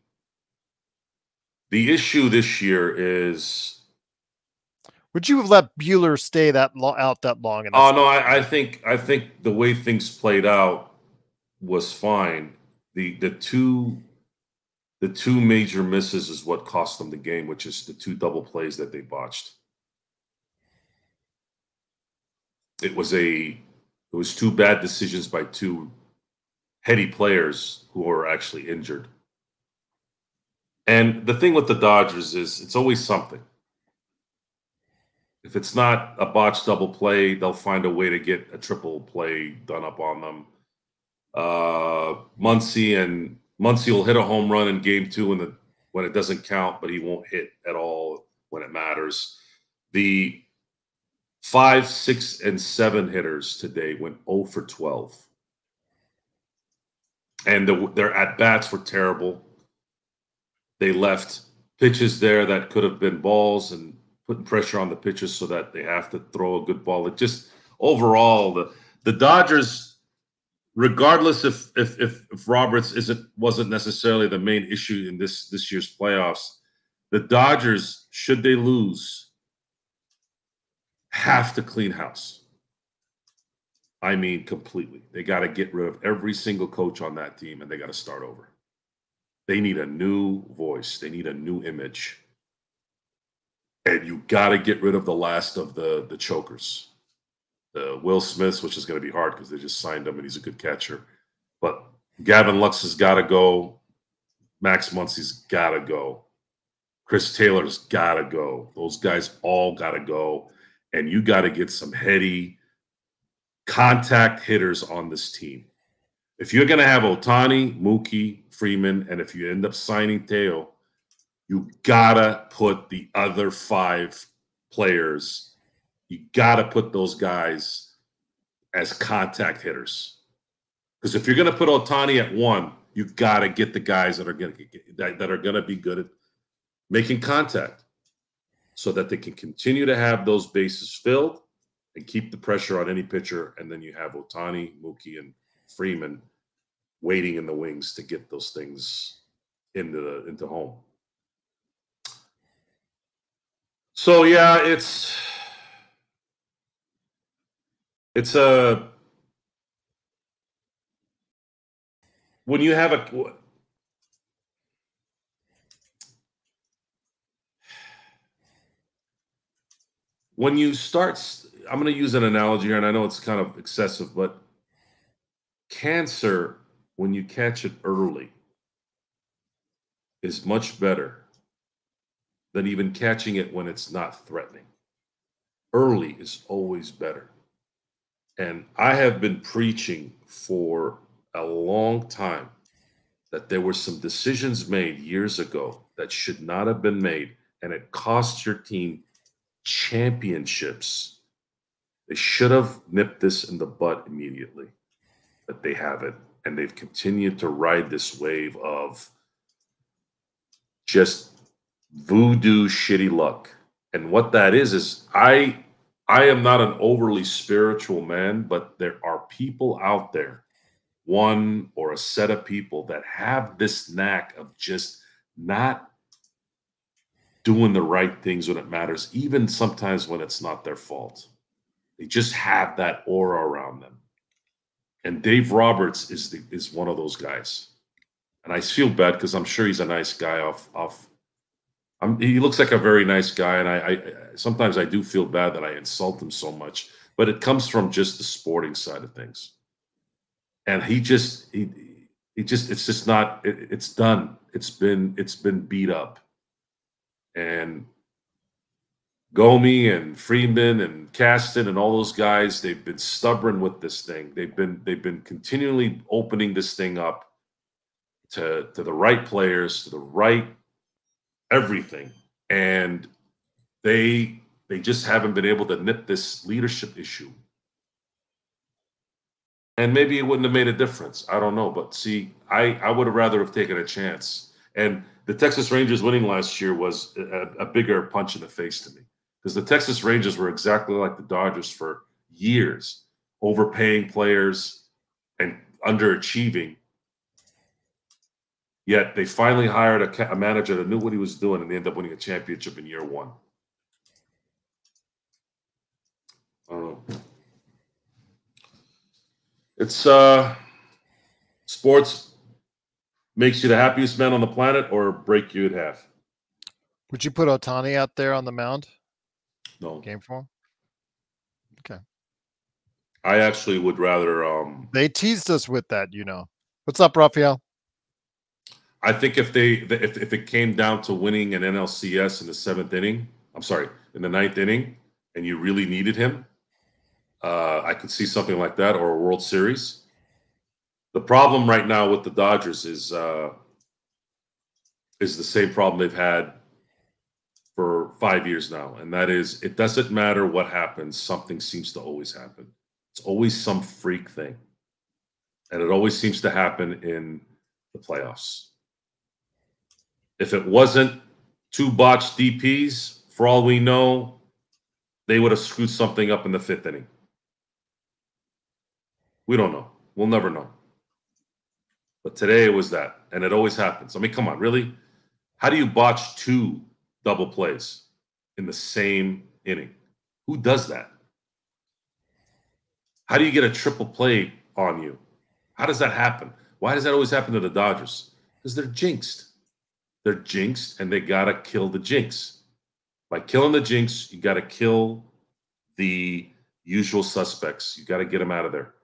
The issue this year is, would you have let Bueller stay out that long? Oh no, I think the way things played out was fine. The two major misses is what cost them the game, which is the 2 double plays that they botched. It was two bad decisions by two heady players who were actually injured. And the thing with the Dodgers is it's always something. If it's not a botched double play, they'll find a way to get a triple play done up on them. Muncy will hit a home run in game 2 when it doesn't count, but he won't hit at all when it matters. The 5, 6, and 7 hitters today went 0 for 12. And their at-bats were terrible. They left pitches there that could have been balls and putting pressure on the pitchers so that they have to throw a good ball. It just overall, the Dodgers, regardless if Roberts wasn't necessarily the main issue in this year's playoffs, the Dodgers, should they lose, have to clean house. I mean, completely. They got to get rid of every single coach on that team, and they got to start over. They need a new voice. They need a new image. And you got to get rid of the last of the chokers. The Will Smiths, which is going to be hard because they just signed him and he's a good catcher. But Gavin Lux has got to go. Max Muncy's got to go. Chris Taylor's got to go. Those guys all got to go. And you got to get some heady contact hitters on this team. If you're going to have Ohtani, Mookie, Freeman, and if you end up signing Teo, you got to put the other 5 players, you got to put those guys as contact hitters. Because if you're going to put Ohtani at 1, you got to get the guys that are going to be good at making contact so that they can continue to have those bases filled and keep the pressure on any pitcher. And then you have Ohtani, Mookie, and Freeman waiting in the wings to get those things into home. So yeah, it's when you have when you start, I'm going to use an analogy here, and I know it's kind of excessive, but cancer, when you catch it early, is much better than even catching it when it's not threatening. Early is always better. And I have been preaching for a long time that there were some decisions made years ago that should not have been made, and it cost your team championships. They should have nipped this in the butt immediately, but they haven't. And they've continued to ride this wave of just voodoo shitty luck. And what that is I am not an overly spiritual man, but there are people out there, one or a set of people that have this knack of just not doing the right things when it matters, even sometimes when it's not their fault. They just have that aura around them. And Dave Roberts is one of those guys. And I feel bad because I'm sure he's a nice guy he looks like a very nice guy, and I sometimes I do feel bad that I insult him so much, but it comes from just the sporting side of things. And it's just not, it's done. It's been beat up. And Gomi and Freeman and Caston and all those guys, they've been stubborn with this thing. They've been continually opening this thing up to the right players, to the right everything, and they just haven't been able to nip this leadership issue. And maybe it wouldn't have made a difference. I don't know, but see, I would have rather have taken a chance. And the Texas Rangers winning last year was a bigger punch in the face to me, because the Texas Rangers were exactly like the Dodgers for years, overpaying players and underachieving. Yet they finally hired a manager that knew what he was doing, and they ended up winning a championship in year 1. I don't know. It's sports makes you the happiest man on the planet or break you in half. Would you put Ohtani out there on the mound? No. Game for him? Okay. I actually would rather. They teased us with that, What's up, Raphael? I think if it came down to winning an NLCS in the in the ninth inning, and you really needed him, I could see something like that, or a World Series. The problem right now with the Dodgers is the same problem they've had for 5 years now, and that is it doesn't matter what happens, something seems to always happen. It's always some freak thing, and it always seems to happen in the playoffs. If it wasn't 2 botched DPs, for all we know, they would have screwed something up in the 5th inning. We don't know. We'll never know. But today it was that, and it always happens. I mean, come on, really? How do you botch 2 double plays in the same inning? Who does that? How do you get a triple play on you? How does that happen? Why does that always happen to the Dodgers? Because they're jinxed. They're jinxed, and they got to kill the jinx. By killing the jinx, you got to kill the usual suspects. You got to get them out of there.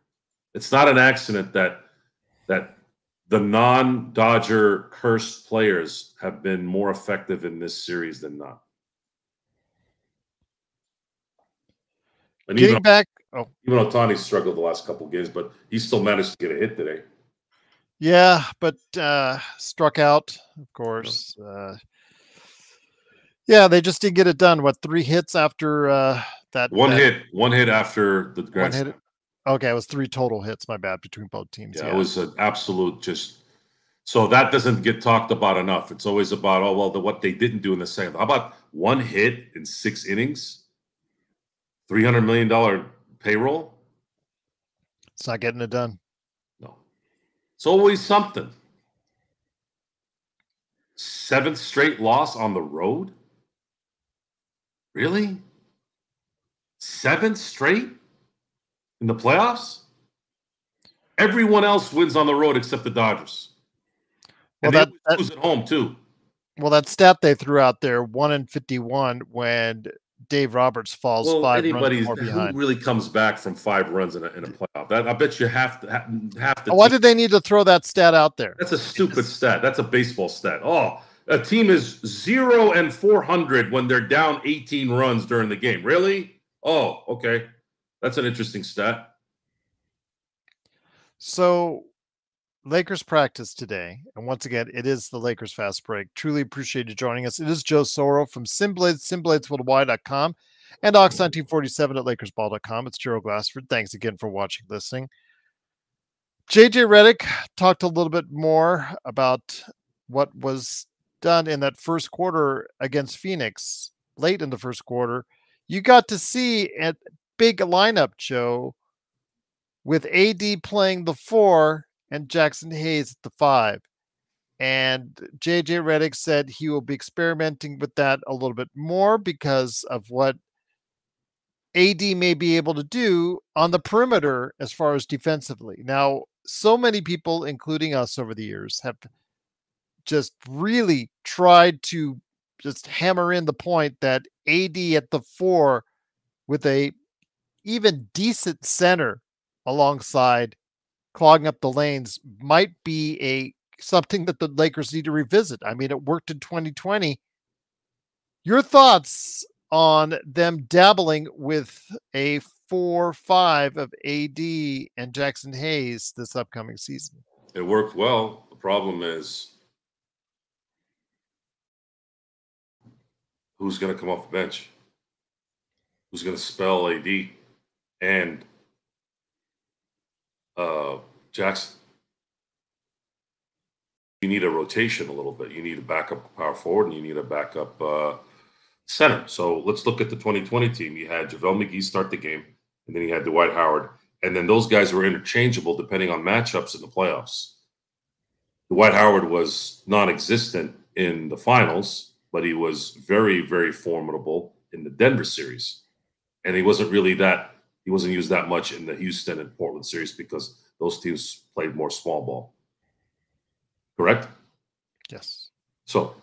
It's not an accident that the non-Dodger cursed players have been more effective in this series than not. And Getting back, even Ohtani struggled the last couple of games, but he still managed to get a hit today. Yeah, but struck out, of course. Yeah, they just didn't get it done. What, 3 hits after that? One hit after the grand slam. Okay, it was 3 total hits. My bad, between both teams. Yeah, it was an absolute just. So that doesn't get talked about enough. It's always about what they didn't do in the second. How about 1 hit in 6 innings? $300 million payroll. It's not getting it done. No, it's always something. 7th straight loss on the road. Really? 7th straight in the playoffs? Everyone else wins on the road except the Dodgers. Well, and they lose at home too. Well, that stat they threw out there, 1-51, when Dave Roberts falls 5 runs more behind. Who really comes back from 5 runs in a playoff? I bet you half the. Why did they need to throw that stat out there? That's a stupid stat. That's a baseball stat. Oh, a team is 0-400 when they're down 18 runs during the game. Really? Oh, okay. That's an interesting stat. So, Lakers practice today. And once again, it is the Lakers Fast Break. Truly appreciate you joining us. It is Joe Soro from SimBladesWorldwide.com and Ox1947 at LakersBall.com. It's Gerald Glassford. Thanks again for watching, listening. JJ Redick talked a little bit more about what was done in that first quarter against Phoenix. Late in the first quarter, you got to see a big lineup, Joe, with AD playing the 4 and Jackson Hayes at the 5. And JJ Redick said he will be experimenting with that a little bit more because of what AD may be able to do on the perimeter as far as defensively. Now, so many people, including us over the years, have just really tried to just hammer in the point that AD at the 4 with a even decent center alongside clogging up the lanes might be something that the Lakers need to revisit. I mean, it worked in 2020. Your thoughts on them dabbling with a 4-5 of AD and Jackson Hayes this upcoming season? It worked well. The problem is who's going to come off the bench? Who's going to spell AD and Jackson? You need a rotation a little bit. You need a backup power forward, and you need a backup center. So let's look at the 2020 team. You had JaVale McGee start the game, and then you had Dwight Howard. And then those guys were interchangeable depending on matchups in the playoffs. Dwight Howard was non-existent in the finals, but he was very, very formidable in the Denver series. And he wasn't used that much in the Houston and Portland series because those teams played more small ball. Correct? Yes. So,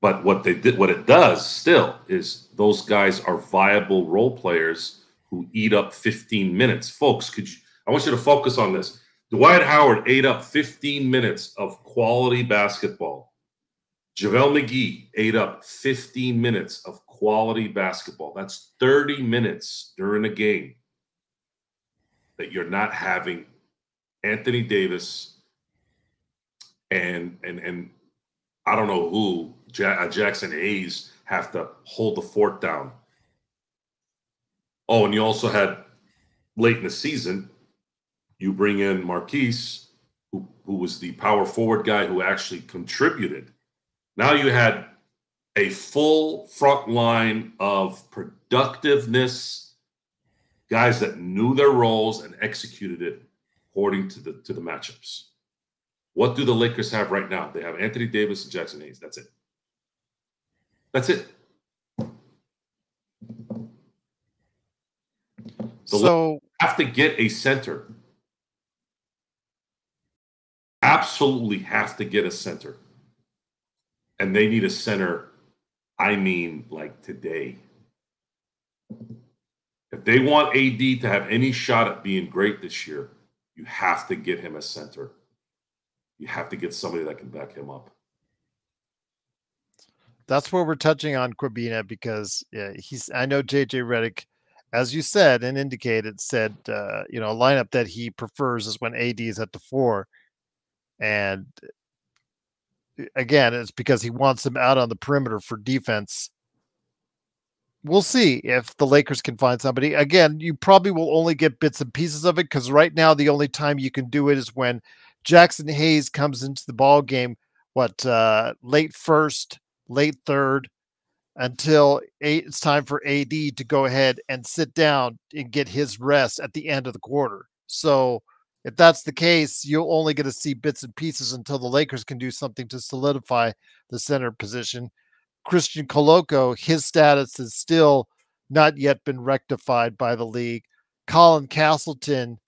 but what it does still is those guys are viable role players who eat up 15 minutes. Folks, I want you to focus on this. Dwight Howard ate up 15 minutes of quality basketball. JaVale McGee ate up 15 minutes of quality basketball. That's 30 minutes during a game that you're not having Anthony Davis and I don't know who, Jackson Hayes, have to hold the fort down. Oh, and you also had late in the season, you bring in Marquise, who was the power forward guy who actually contributed. Now you had a full front line of productiveness, guys that knew their roles and executed it according to the matchups. What do the Lakers have right now? They have Anthony Davis and Jackson Hayes. That's it. That's it. So have to get a center. Absolutely have to get a center. And they need a center, I mean, like today. If they want AD to have any shot at being great this year, you have to get him a center. You have to get somebody that can back him up. That's what we're touching on, Quabina, because I know JJ Redick, as you said and indicated, said a lineup that he prefers is when AD is at the 4. And again, it's because he wants him out on the perimeter for defense. We'll see if the Lakers can find somebody. Again, you probably will only get bits and pieces of it, because right now the only time you can do it is when Jackson Hayes comes into the ball game, late first, late third, until it's time for AD to go ahead and sit down and get his rest at the end of the quarter. So if that's the case, you'll only get to see bits and pieces until the Lakers can do something to solidify the center position. Christian Coloco, his status has still not yet been rectified by the league. Colin Castleton,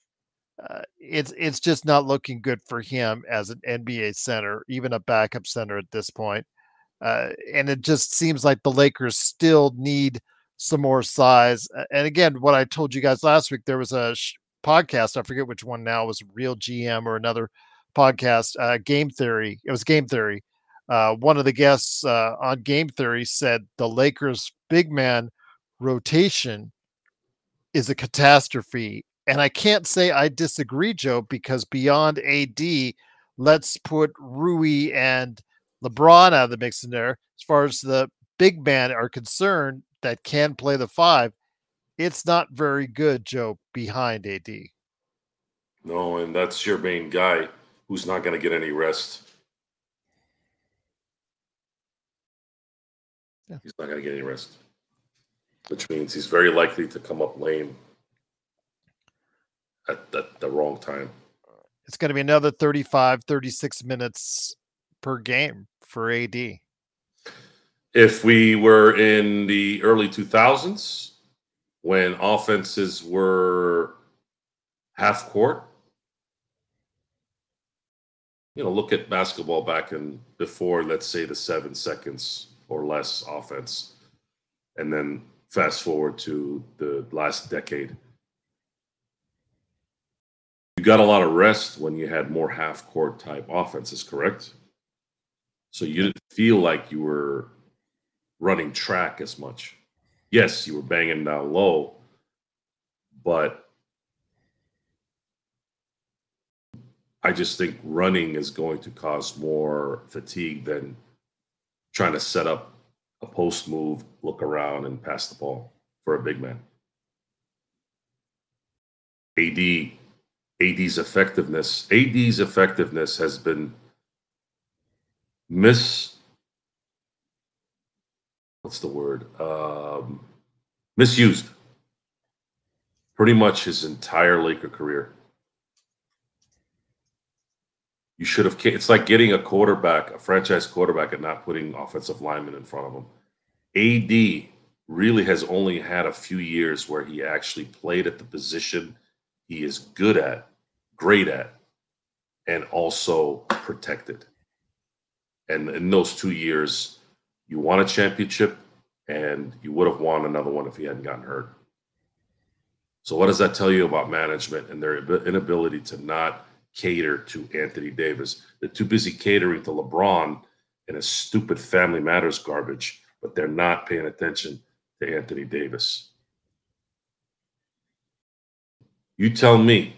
it's just not looking good for him as an NBA center, even a backup center at this point. And it just seems like the Lakers still need some more size. And again, what I told you guys last week, there was a podcast, I forget which one now, was Real GM or another podcast, Game Theory. It was Game Theory. One of the guests on Game Theory said the Lakers' big man rotation is a catastrophe. And I can't say I disagree, Joe, because beyond AD, let's put Rui and LeBron out of the mix in there. As far as the big man are concerned that can play the 5, it's not very good, Joe, behind AD. No, and that's your main guy who's not going to get any rest. Yeah. He's not going to get any rest, which means he's very likely to come up lame at the wrong time. It's going to be another 35, 36 minutes per game for AD. If we were in the early 2000s, when offenses were half court, look at basketball back in before, let's say, the 7 seconds or less offense, and then fast forward to the last decade. You got a lot of rest when you had more half court type offenses, correct? So you didn't feel like you were running track as much. Yes, you were banging down low, but I just think running is going to cause more fatigue than trying to set up a post move, look around, and pass the ball for a big man. AD's effectiveness has been misused pretty much his entire Laker career. You should have. It's like getting a franchise quarterback, and not putting offensive linemen in front of him. AD really has only had a few years where he actually played at the position he is good at, great at, and also protected. And in those 2 years, you won a championship, and you would have won another one if he hadn't gotten hurt. So what does that tell you about management and their inability to not cater to Anthony Davis? They're too busy catering to LeBron and his stupid Family Matters garbage, but they're not paying attention to Anthony Davis. You tell me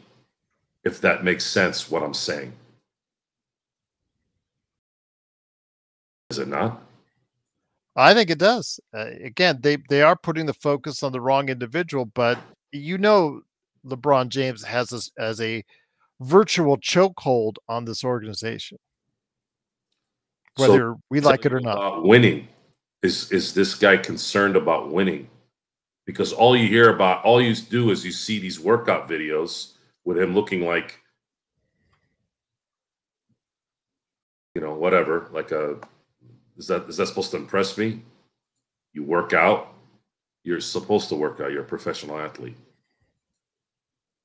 if that makes sense, what I'm saying. Is it not? I think it does. Again, they are putting the focus on the wrong individual, but LeBron James has this as a virtual chokehold on this organization, So whether we tell like it or you not. about winning. Is this guy concerned about winning? Because all you hear about, all you do is you see these workout videos with him looking like, whatever, like is that supposed to impress me? You work out. You're supposed to work out. You're a professional athlete.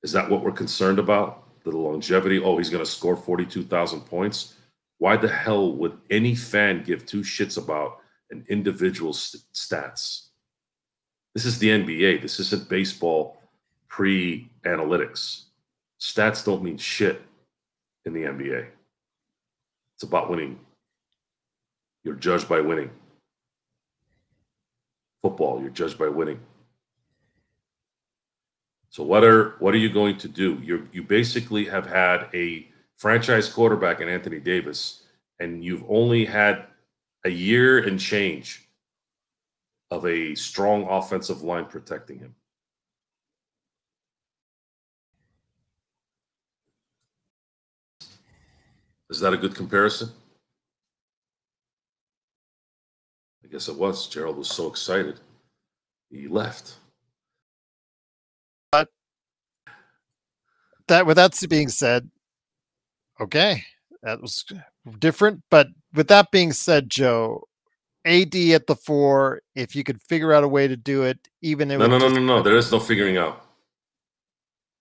Is that what we're concerned about? The longevity? Oh, he's going to score 42,000 points. Why the hell would any fan give two shits about an individual's stats? This is the NBA. This isn't baseball pre-analytics. Stats don't mean shit in the NBA. It's about winning. You're judged by winning. Football, you're judged by winning. So what are you going to do? You basically have had a franchise quarterback in Anthony Davis, and you've only had a year and change of a strong offensive line protecting him. Is that a good comparison? I guess it was. Gerald was so excited. He left. But with that being said, okay, that was different. But with that being said, Joe, AD at the 4, if you could figure out a way to do it, even No. with There is no figuring out.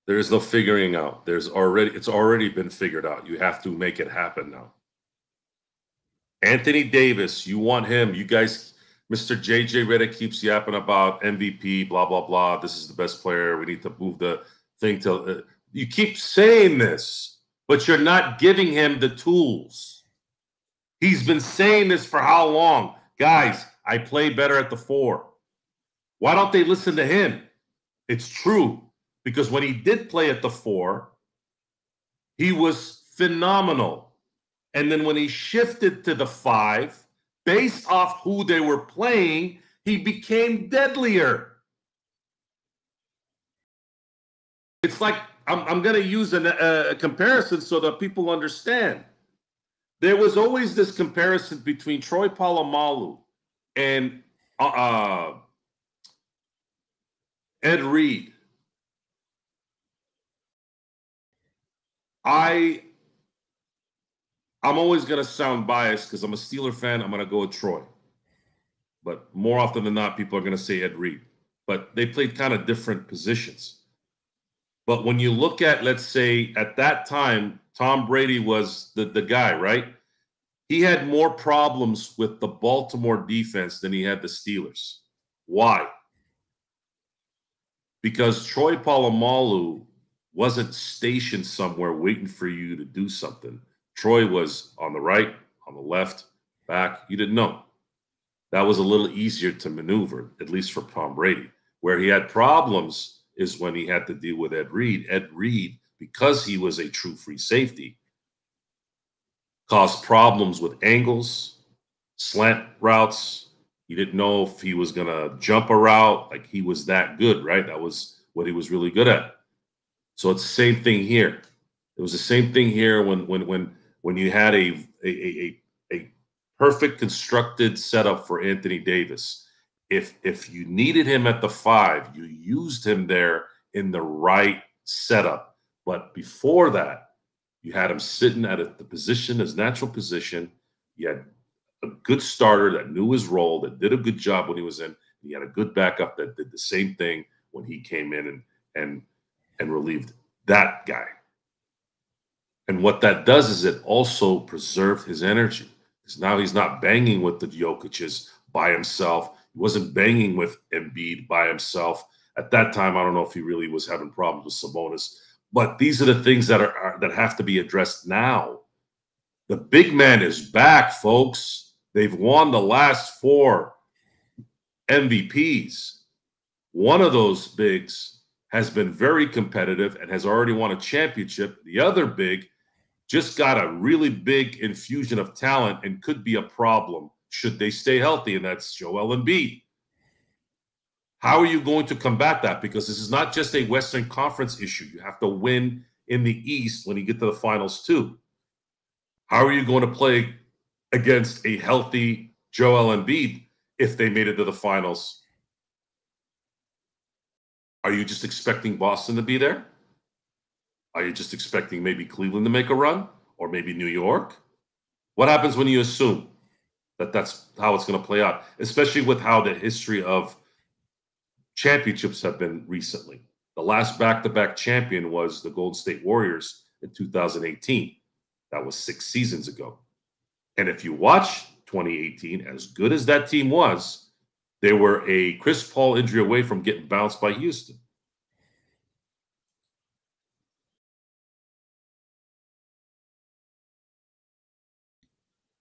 There is no figuring out. It's already been figured out. You have to make it happen now. Anthony Davis, you want him. You guys, Mr. JJ Redick keeps yapping about MVP, blah, blah, blah. This is the best player. We need to move the thing to. You keep saying this, but you're not giving him the tools. He's been saying this for how long? Guys, I play better at the 4. Why don't they listen to him? It's true. Because when he did play at the 4, he was phenomenal. And then when he shifted to the 5, based off who they were playing, he became deadlier. It's like, I'm going to use a comparison so that people understand. There was always this comparison between Troy Polamalu and Ed Reed. I'm always going to sound biased because I'm a Steeler fan. I'm going to go with Troy. But more often than not, people are going to say Ed Reed. But they played kind of different positions. But when you look at, let's say, at that time, Tom Brady was the guy, right? He had more problems with the Baltimore defense than he had the Steelers. Why? Because Troy Polamalu wasn't stationed somewhere waiting for you to do something. Troy was on the right, on the left, back. You didn't know. That was a little easier to maneuver, at least for Tom Brady. Where he had problems is when he had to deal with Ed Reed. Ed Reed, because he was a true free safety, caused problems with angles, slant routes. You didn't know if he was going to jump a route. Like, he was that good, right? That was what he was really good at. So it's the same thing here. It was the same thing here when you had a perfect constructed setup for Anthony Davis. If you needed him at the 5, you used him there in the right setup. But before that, you had him sitting at the position, his natural position. You had a good starter that knew his role, that did a good job when he was in. He had a good backup that did the same thing when he came in and relieved that guy. And what that does is it also preserved his energy. Because now he's not banging with the Jokic's by himself. He wasn't banging with Embiid by himself At that time, I don't know if he really was having problems with Sabonis. But these are the things that that have to be addressed now. The big man is back, folks. They've won the last 4 MVPs. One of those bigs has been very competitive and has already won a championship. The other big just got a really big infusion of talent and could be a problem should they stay healthy, and that's Joel Embiid. How are you going to combat that? Because this is not just a Western Conference issue. You have to win in the East when you get to the finals too. How are you going to play against a healthy Joel Embiid if they made it to the finals? Are you just expecting Boston to be there? Are you just expecting maybe Cleveland to make a run, or maybe New York? What happens when you assume that that's how it's going to play out, especially with how the history of championships have been recently? The last back-to-back champion was the Golden State Warriors in 2018. That was 6 seasons ago. And if you watch 2018, as good as that team was, they were a Chris Paul injury away from getting bounced by Houston.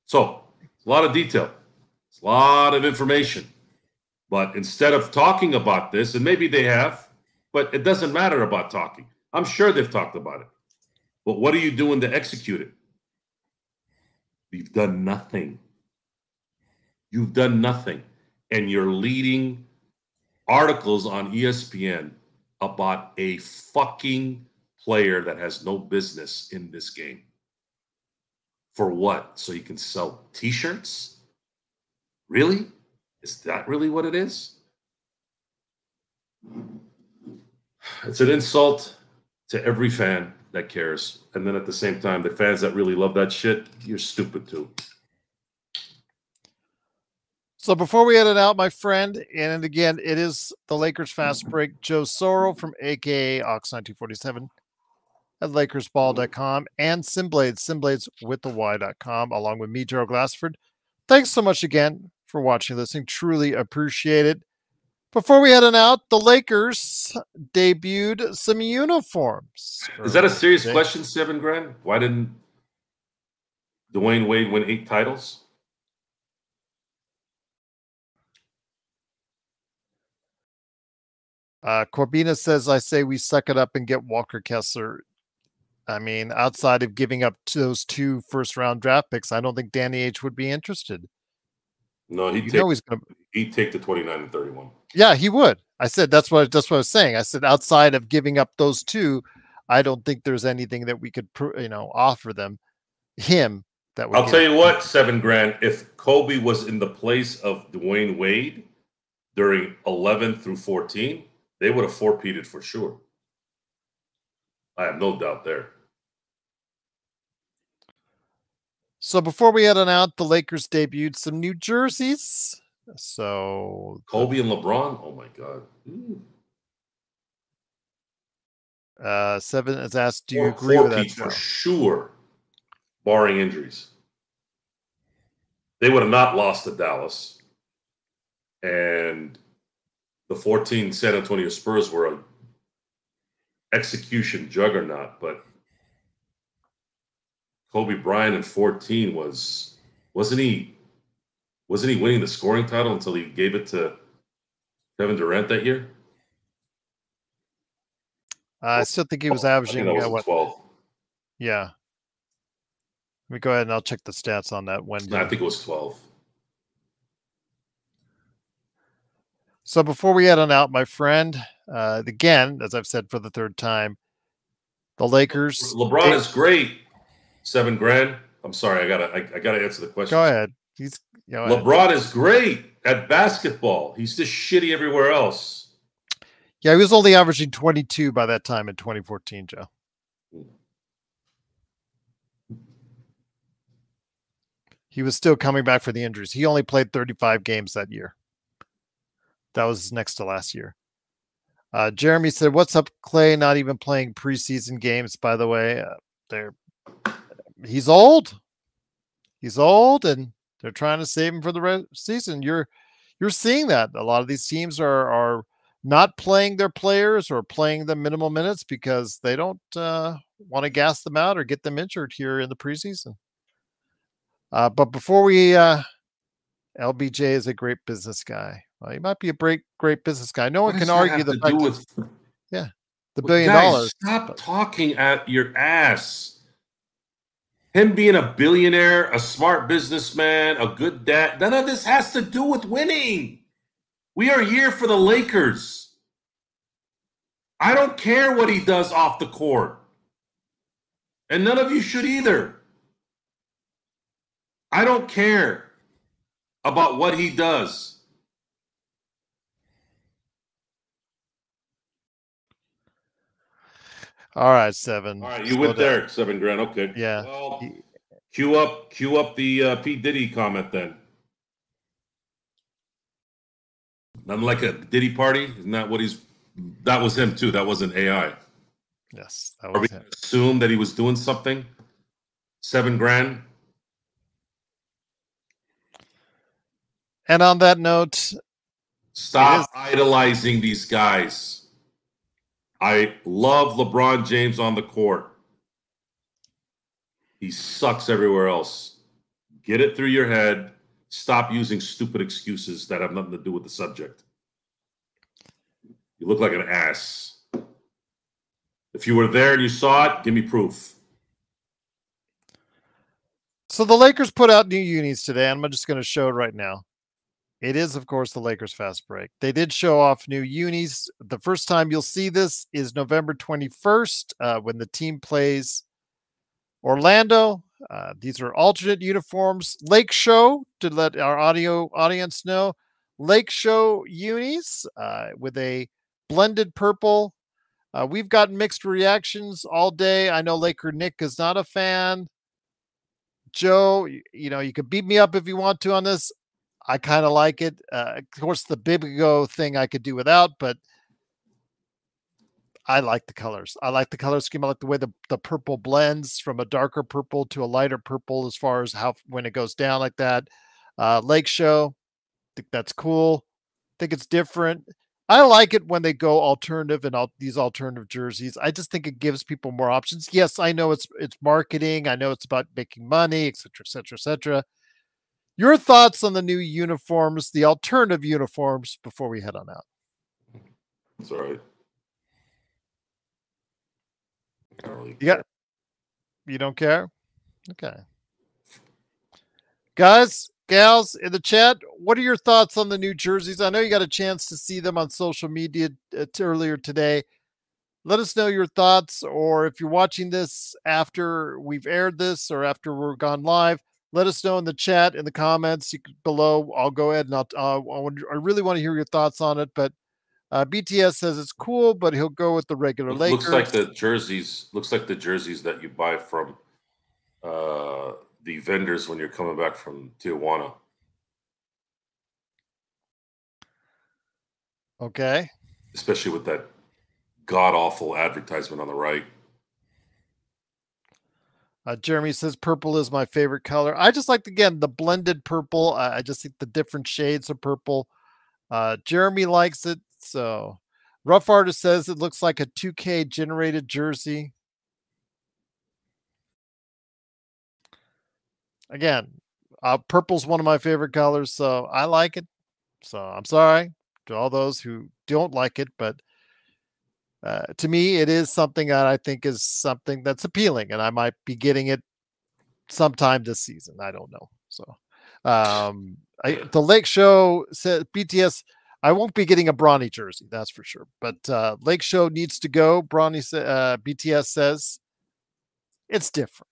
So, it's a lot of detail. It's a lot of information. But instead of talking about this, and maybe they have, but it doesn't matter about talking. I'm sure they've talked about it. But what are you doing to execute it? You've done nothing. You've done nothing. And you're leading articles on ESPN about a fucking player that has no business in this game. For what? So you can sell T-shirts? Really? Is that really what it is? It's an insult to every fan that cares. And then at the same time, the fans that really love that shit, you're stupid too. So before we head it out, my friend, and again, it is the Lakers Fast Break. Joe Sorrell from AKA Ox9247 at LakersBall.com and Simblades with the Y.com, along with me, Gerald Glassford. Thanks so much again for watching, listening. Truly appreciate it. Before we head on out, the Lakers debuted some uniforms. Is that a serious question, $7 grand? Why didn't Dwayne Wade win 8 titles? Corbina says, I say we suck it up and get Walker Kessler. I mean, outside of giving up those 2 first-round draft picks, I don't think Danny H would be interested. No, he'd take the 29 and 31. Yeah, he would. I said that's what I was saying. I said outside of giving up those 2, I don't think there's anything that we could offer him that would. I'll tell you what, $7 grand. If Kobe was in the place of Dwayne Wade during 11 through 14, they would have 4-peated for sure. I have no doubt there. So before we head on out, the Lakers debuted some new jerseys. So Kobe and LeBron, oh my God. 7 has asked, do you agree with that? For sure, barring injuries. They would have not lost to Dallas. And the 14 San Antonio Spurs were a execution juggernaut, but Kobe Bryant in 14 wasn't he winning the scoring title until he gave it to Kevin Durant that year? I still think he was averaging 12. Yeah. Let me go ahead and I'll check the stats on that one. I think it was 12. So before we head on out, my friend, again, as I've said for the 3rd time, the Lakers. LeBron is great. $7 grand. I'm sorry, I gotta answer the question. Go ahead. LeBron is great at basketball. He's just shitty everywhere else. Yeah, he was only averaging 22 by that time in 2014, Joe. He was still coming back for the injuries. He only played 35 games that year. That was next to last year. Jeremy said, what's up, Clay? Not even playing preseason games, by the way. He's old. He's old, and they're trying to save him for the season. You're seeing that. A lot of these teams are not playing their players or playing them minimal minutes because they don't want to gas them out or get them injured here in the preseason. But before we, LBJ is a great business guy. Well, he might be a great business guy. No one can argue the fact that, yeah, the $1 billion. Guys, stop talking at your ass. Him being a billionaire, a smart businessman, a good dad, none of this has to do with winning. We are here for the Lakers. I don't care what he does off the court. And none of you should either. I don't care about what he does. All right, Seven. All right, you went there, $7 grand. Okay. Yeah. Well, cue up the P. Diddy comment then. Nothing like a Diddy party? Isn't that what that was him too. That wasn't AI. Yes, that was him. Assume that he was doing something. $7 grand. And on that note, stop idolizing these guys. I love LeBron James on the court. He sucks everywhere else. Get it through your head. Stop using stupid excuses that have nothing to do with the subject. You look like an ass. If you were there and you saw it, give me proof. So the Lakers put out new unis today. I'm just going to show it right now. It is, of course, the Lakers fast break. They did show off new unis. The first time you'll see this is November 21st when the team plays Orlando. These are alternate uniforms. Lake Show, to let our audio audience know, Lake Show unis with a blended purple. We've gotten mixed reactions all day. I know Laker Nick is not a fan. Joe, you could beat me up if you want to on this. I kind of like it. Of course, the Bibigo thing I could do without, but I like the colors. I like the color scheme. I like the way the purple blends from a darker purple to a lighter purple as far as when it goes down like that. Lake Show, I think that's cool. I think it's different. I like it when they go alternative and these alternative jerseys. I just think it gives people more options. Yes, I know it's marketing. I know it's about making money, et cetera, et cetera, et cetera. Your thoughts on the new uniforms, the alternative uniforms, before we head on out? That's all right. You don't care? Okay. Guys, gals in the chat, what are your thoughts on the new jerseys? I know you got a chance to see them on social media earlier today. Let us know your thoughts, or if you're watching this after we've aired this or after we're gone live, let us know in the chat, in the comments below. I'll go ahead and I really want to hear your thoughts on it. But BTS says it's cool, but he'll go with the regular Lakers. Looks like the jerseys that you buy from the vendors when you're coming back from Tijuana. Okay. Especially with that god-awful advertisement on the right. Jeremy says purple is my favorite color. I just like, again, the blended purple. I just think the different shades of purple. Jeremy likes it. So Rough Artist says it looks like a 2K generated jersey. Again, purple's one of my favorite colors, so I like it. So I'm sorry to all those who don't like it, but to me, it is something that I think is something that's appealing, and I might be getting it sometime this season. I don't know. So the Lake Show said BTS, I won't be getting a Bronny jersey, that's for sure. But Lake Show needs to go. BTS says it's different.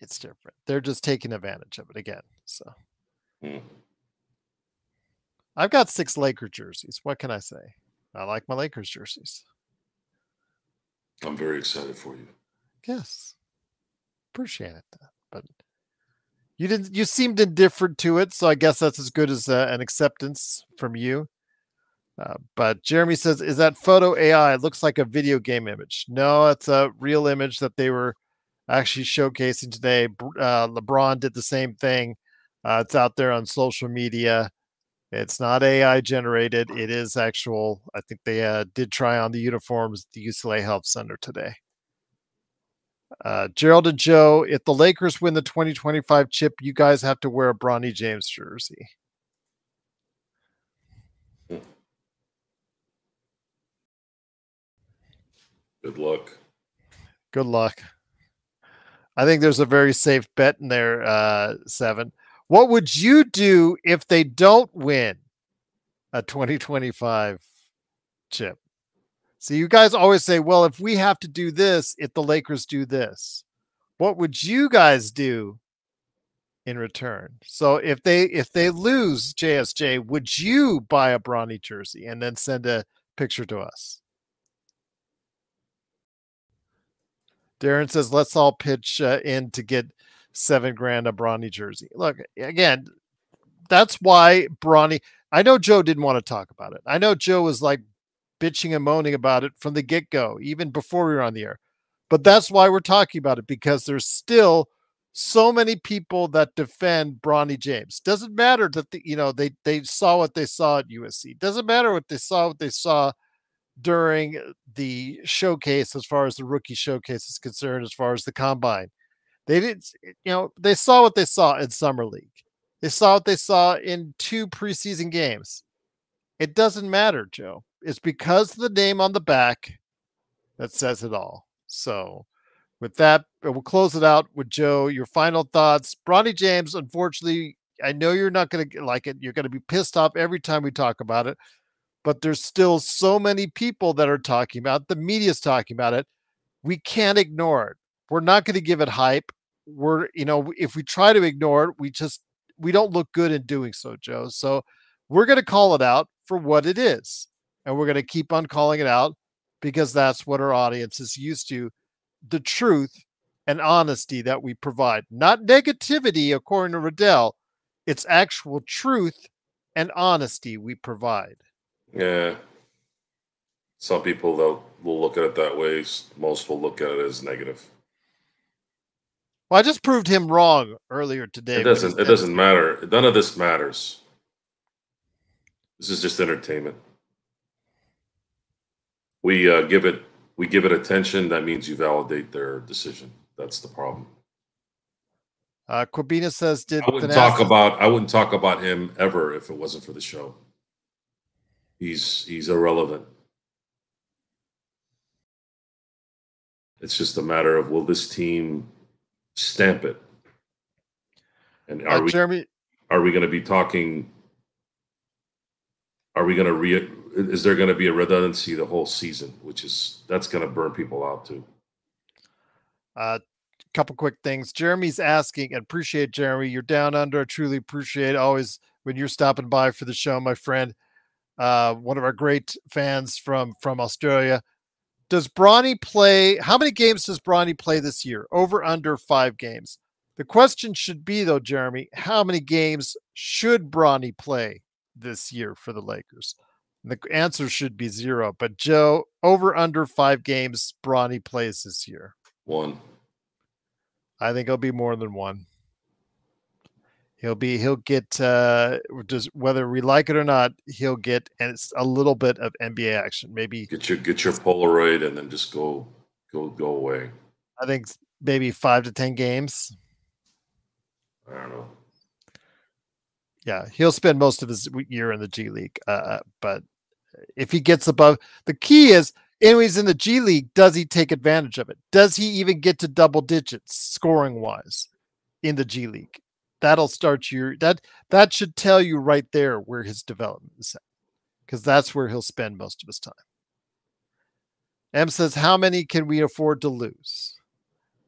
It's different. They're just taking advantage of it again. So I've got 6 Laker jerseys. What can I say? I like my Lakers jerseys. I'm very excited for you. Yes. Appreciate it. But you seemed indifferent to it, so I guess that's as good as an acceptance from you. But Jeremy says, is that photo AI? It looks like a video game image. No, it's a real image that they were actually showcasing today. LeBron did the same thing. It's out there on social media. It's not AI generated. It is actual. I think they did try on the uniforms at the UCLA Health Center today. Gerald and Joe, if the Lakers win the 2025 chip, you guys have to wear a Bronny James jersey. Good luck. Good luck. I think there's a very safe bet in there, Seven. What would you do if they don't win a 2025 chip? So you guys always say, well, if we have to do this, if the Lakers do this, what would you guys do in return? So if they lose, JSJ, would you buy a Bronny jersey and then send a picture to us? Darren says, let's all pitch in to get $7,000 a Bronny jersey. Look, again, that's why Bronny, I know Joe didn't want to talk about it. I know Joe was like bitching and moaning about it from the get-go, even before we were on the air. But that's why we're talking about it, because there's still so many people that defend Bronny James. Doesn't matter that they saw what they saw at USC. Doesn't matter what they saw during the showcase, as far as the rookie showcase is concerned, as far as the combine. They didn't, they saw what they saw in summer league. They saw what they saw in 2 preseason games. It doesn't matter, Joe. It's because of the name on the back that says it all. So with that, we'll close it out with Joe. Your final thoughts. Bronny James, unfortunately, I know you're not going to like it. You're going to be pissed off every time we talk about it. But there's still so many people that are talking about it. The media's talking about it. We can't ignore it. We're not going to give it hype. If we try to ignore it, we don't look good in doing so, Joe. So we're going to call it out for what it is. And we're going to keep on calling it out because that's what our audience is used to. The truth and honesty that we provide, not negativity, according to Riddell. It's actual truth and honesty we provide. Yeah. Some people will look at it that way. Most will look at it as negative. Well, I just proved him wrong earlier today. It doesn't matter. None of this matters. This is just entertainment. We give it attention. That means you validate their decision. That's the problem. Corbina says, I wouldn't talk about him ever if it wasn't for the show. He's irrelevant. It's just a matter of, will this team stamp it? And Jeremy, are we going to be talking? Are we going to is there going to be a redundancy the whole season, that's going to burn people out too? Couple quick things. Jeremy's asking, and appreciate Jeremy. You're down under. I truly appreciate always when you're stopping by for the show, my friend. One of our great fans from Australia. Does Bronny play? How many games does Bronny play this year? Over, under 5 games. The question should be, though, Jeremy, how many games should Bronny play this year for the Lakers? And the answer should be 0. But Joe, over, under 5 games Bronny plays this year. 1. I think it'll be more than 1. He'll get just whether we like it or not, he'll get, and it's a little bit of NBA action. Maybe get your Polaroid and then just go away. I think maybe 5 to 10 games. I don't know. Yeah, he'll spend most of his year in the G League. But if he gets above, the key is, anyways, in the G League, does he take advantage of it? Does he even get to double digits scoring wise in the G League? That'll start that should tell you right there where his development is at, because that's where he'll spend most of his time. M says, how many can we afford to lose?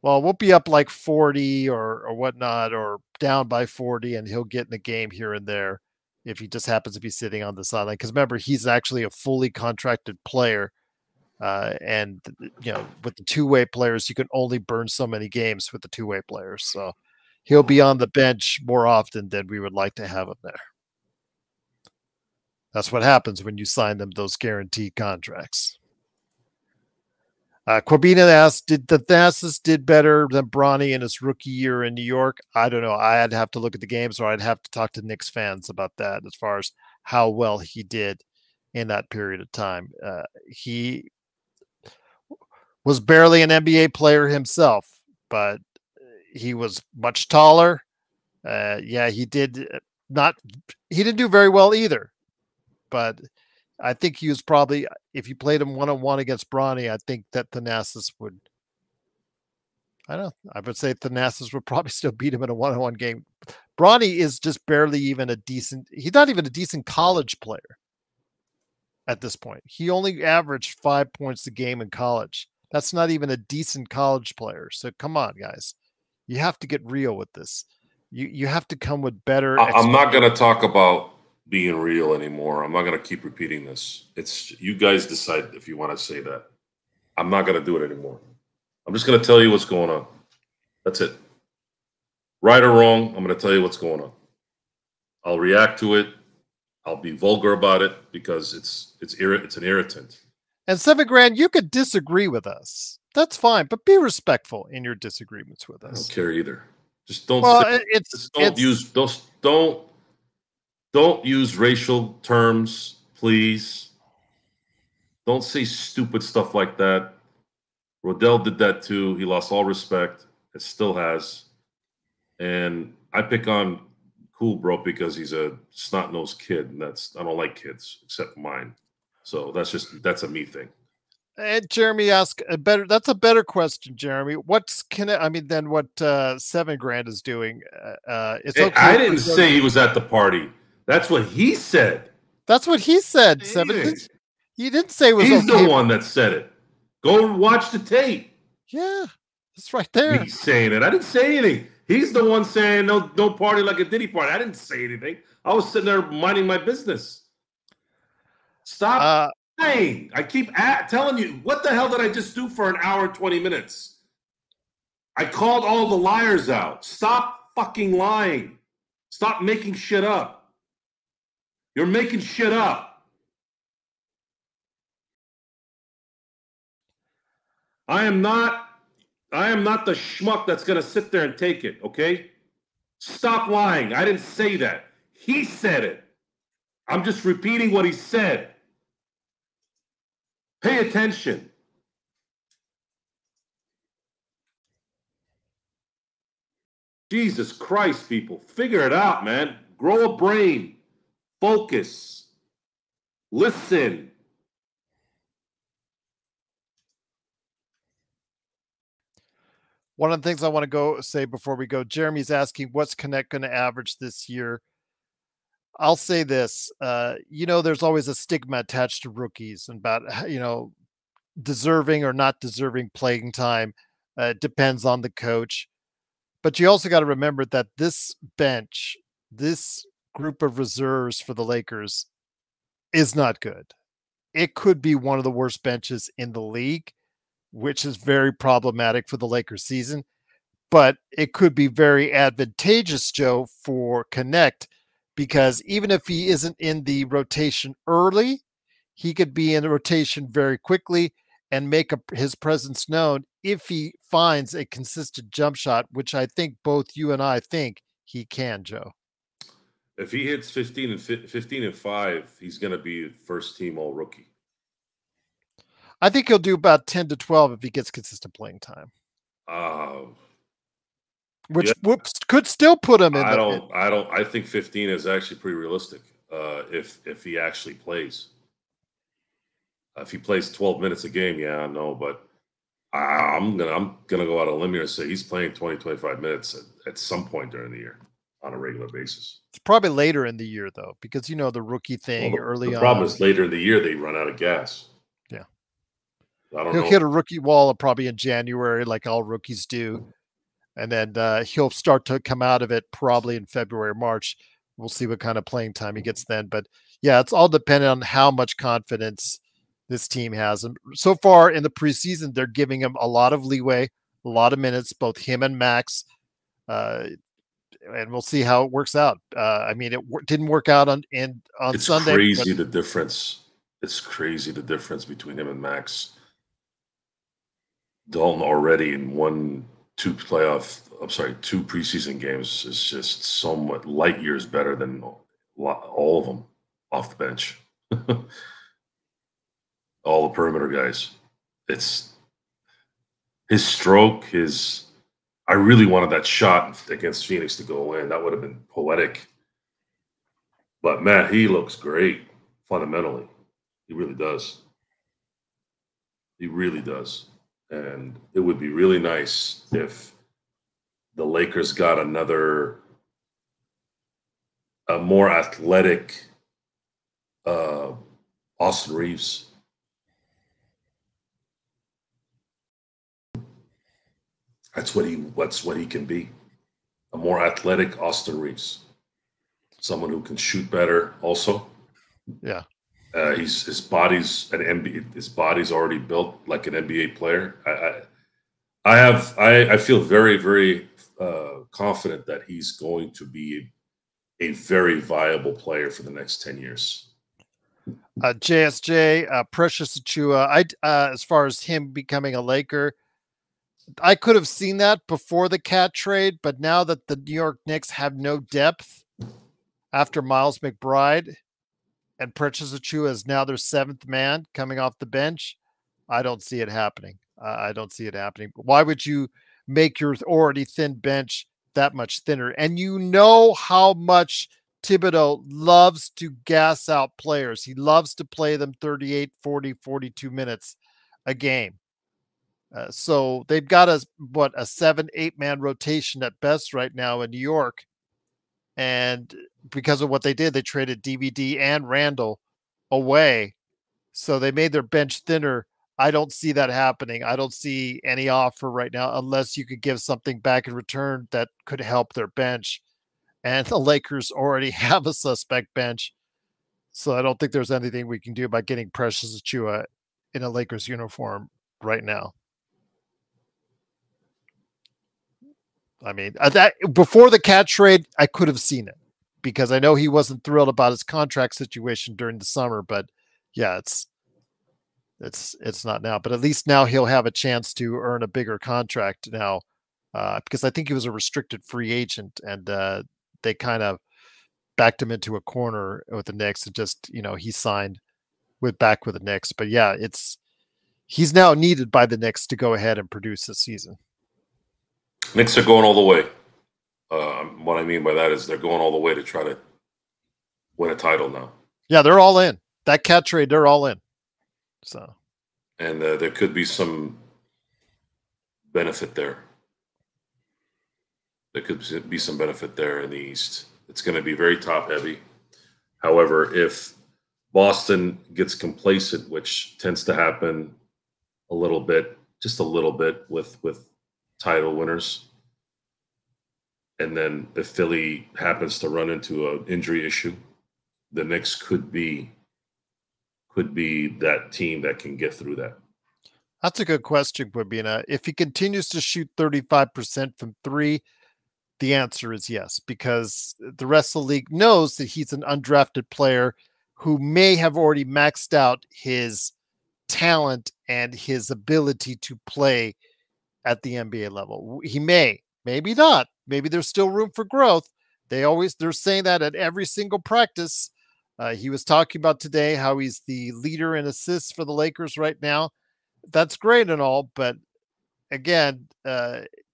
Well, we'll be up like 40 or whatnot, or down by 40, and he'll get in the game here and there if he just happens to be sitting on the sideline. Because remember, he's actually a fully contracted player. And with the two-way players, you can only burn so many games with the two-way players. So he'll be on the bench more often than we would like to have him there. That's what happens when you sign them those guaranteed contracts. Corbina asked, did the Thanasis did better than Bronny in his rookie year in New York? I don't know. I'd have to look at the games, or I'd have to talk to Knicks fans about that as far as how well he did in that period of time. He was barely an NBA player himself, but he was much taller. Yeah, he did not. He didn't do very well either, but I think he was probably, if you played him one-on-one against Bronny, I think that Thanasis would. I don't know. I would say Thanasis would probably still beat him in a one-on-one game. Bronny is just barely even a decent. He's not even a decent college player at this point. He only averaged 5 points a game in college. That's not even a decent college player. So come on, guys. You have to get real with this. You have to come with better. I'm not going to talk about being real anymore. I'm not going to keep repeating this. It's you guys decide if you want to say that. I'm not going to do it anymore. I'm just going to tell you what's going on. That's it. Right or wrong, I'm going to tell you what's going on. I'll react to it. I'll be vulgar about it because it's an irritant. And $7,000, you could disagree with us. That's fine, but be respectful in your disagreements with us. I don't care either. Just don't. Well, Don't use racial terms, please. Don't say stupid stuff like that. Rodell did that too. He lost all respect. It still has. And I pick on Cool Bro because he's a snot-nosed kid, and I don't like kids except mine. So that's a me thing. And Jeremy asked that's a better question, Jeremy. Than what $7,000 is doing. It's okay. I didn't say he was at the party. That's what he said. That's what he said. He didn't say it was He's okay. the one that said it. Go watch the tape. Yeah, it's right there. He's saying it. I didn't say anything. He's the one saying no, don't party like a Diddy party. I didn't say anything. I was sitting there minding my business. Stop lying. I keep telling you, what the hell did I just do for an hour and 20 minutes? I called all the liars out. Stop fucking lying. Stop making shit up. You're making shit up. I am not the schmuck that's going to sit there and take it, okay? Stop lying. I didn't say that. He said it. I'm just repeating what he said. Pay attention. Jesus Christ, people. Figure it out, man. Grow a brain. Focus. Listen. One of the things I want to say before we go, Jeremy's asking, what's Connect going to average this year? I'll say this, there's always a stigma attached to rookies about, deserving or not deserving playing time. Depends on the coach. But you also got to remember that this bench, this group of reserves for the Lakers is not good. It could be one of the worst benches in the league, which is very problematic for the Lakers season. But it could be very advantageous, Joe, for Connect, because even if he isn't in the rotation early, he could be in the rotation very quickly and make his presence known if he finds a consistent jump shot, which I think both you and I think he can, Joe. If he hits 15 and 5, he's going to be first team all rookie. I think he'll do about 10 to 12 if he gets consistent playing time. Which could still put him in. I think 15 is actually pretty realistic. If he actually plays. If he plays 12 minutes a game, yeah, I know, but I'm gonna go out on a limb here and say he's playing 20, 25 minutes at some point during the year on a regular basis. It's probably later in the year though, because the rookie thing early on. The problem is later in the year they run out of gas. Yeah. He'll hit a rookie wall probably in January, like all rookies do. And then he'll start to come out of it probably in February or March. We'll see what kind of playing time he gets then. But yeah, it's all dependent on how much confidence this team has. And so far in the preseason, they're giving him a lot of leeway, a lot of minutes, both him and Max. And we'll see how it works out. It didn't work out on Sunday. It's crazy the difference. It's crazy the difference between him and Max. Dalton already in two preseason games is just somewhat light years better than all of them off the bench. All the perimeter guys. It's his stroke, I really wanted that shot against Phoenix to go in. That would have been poetic. But man, he looks great fundamentally. He really does. He really does. And it would be really nice if the Lakers got a more athletic Austin Reeves. That's what he can be. A more athletic Austin Reeves. Someone who can shoot better also. Yeah. His body's already built like an NBA player. I feel very, very confident that he's going to be a very viable player for the next 10 years. JSJ, Precious Achiuwa, as far as him becoming a Laker, I could have seen that before the Cat trade, but now that the New York Knicks have no depth after Miles McBride and Precious Achiuwa is now their seventh man coming off the bench, I don't see it happening. I don't see it happening. Why would you make your already thin bench that much thinner? And you know how much Thibodeau loves to gas out players. He loves to play them 38, 40, 42 minutes a game. So they've got a 7-8 man rotation at best right now in New York. And because of what they did, they traded DVD and Randall away. So they made their bench thinner. I don't see that happening. I don't see any offer right now unless you could give something back in return that could help their bench. And the Lakers already have a suspect bench. So I don't think there's anything we can do by getting Precious Achiuwa in a Lakers uniform right now. I mean, that before the Cat trade, I could have seen it because I know he wasn't thrilled about his contract situation during the summer. But yeah, it's not now. But at least now he'll have a chance to earn a bigger contract now, because I think he was a restricted free agent, and they kind of backed him into a corner with the Knicks, and just he signed back with the Knicks. But yeah, he's now needed by the Knicks to go ahead and produce this season. Knicks are going all the way. What I mean by that is they're going all the way to try to win a title now. Yeah, they're all in. That Cat trade, they're all in. So, and there could be some benefit there. There could be some benefit there in the East. It's going to be very top heavy. However, if Boston gets complacent, which tends to happen just a little bit with title winners, and then if Philly happens to run into an injury issue, the Knicks could be that team that can get through that. That's a good question, Bobina. If he continues to shoot 35% from three, the answer is yes, because the rest of the league knows that he's an undrafted player who may have already maxed out his talent and his ability to play at the NBA level. He maybe not. Maybe there's still room for growth. They're saying that at every single practice. He was talking about today how he's the leader in assists for the Lakers right now. That's great and all, but again,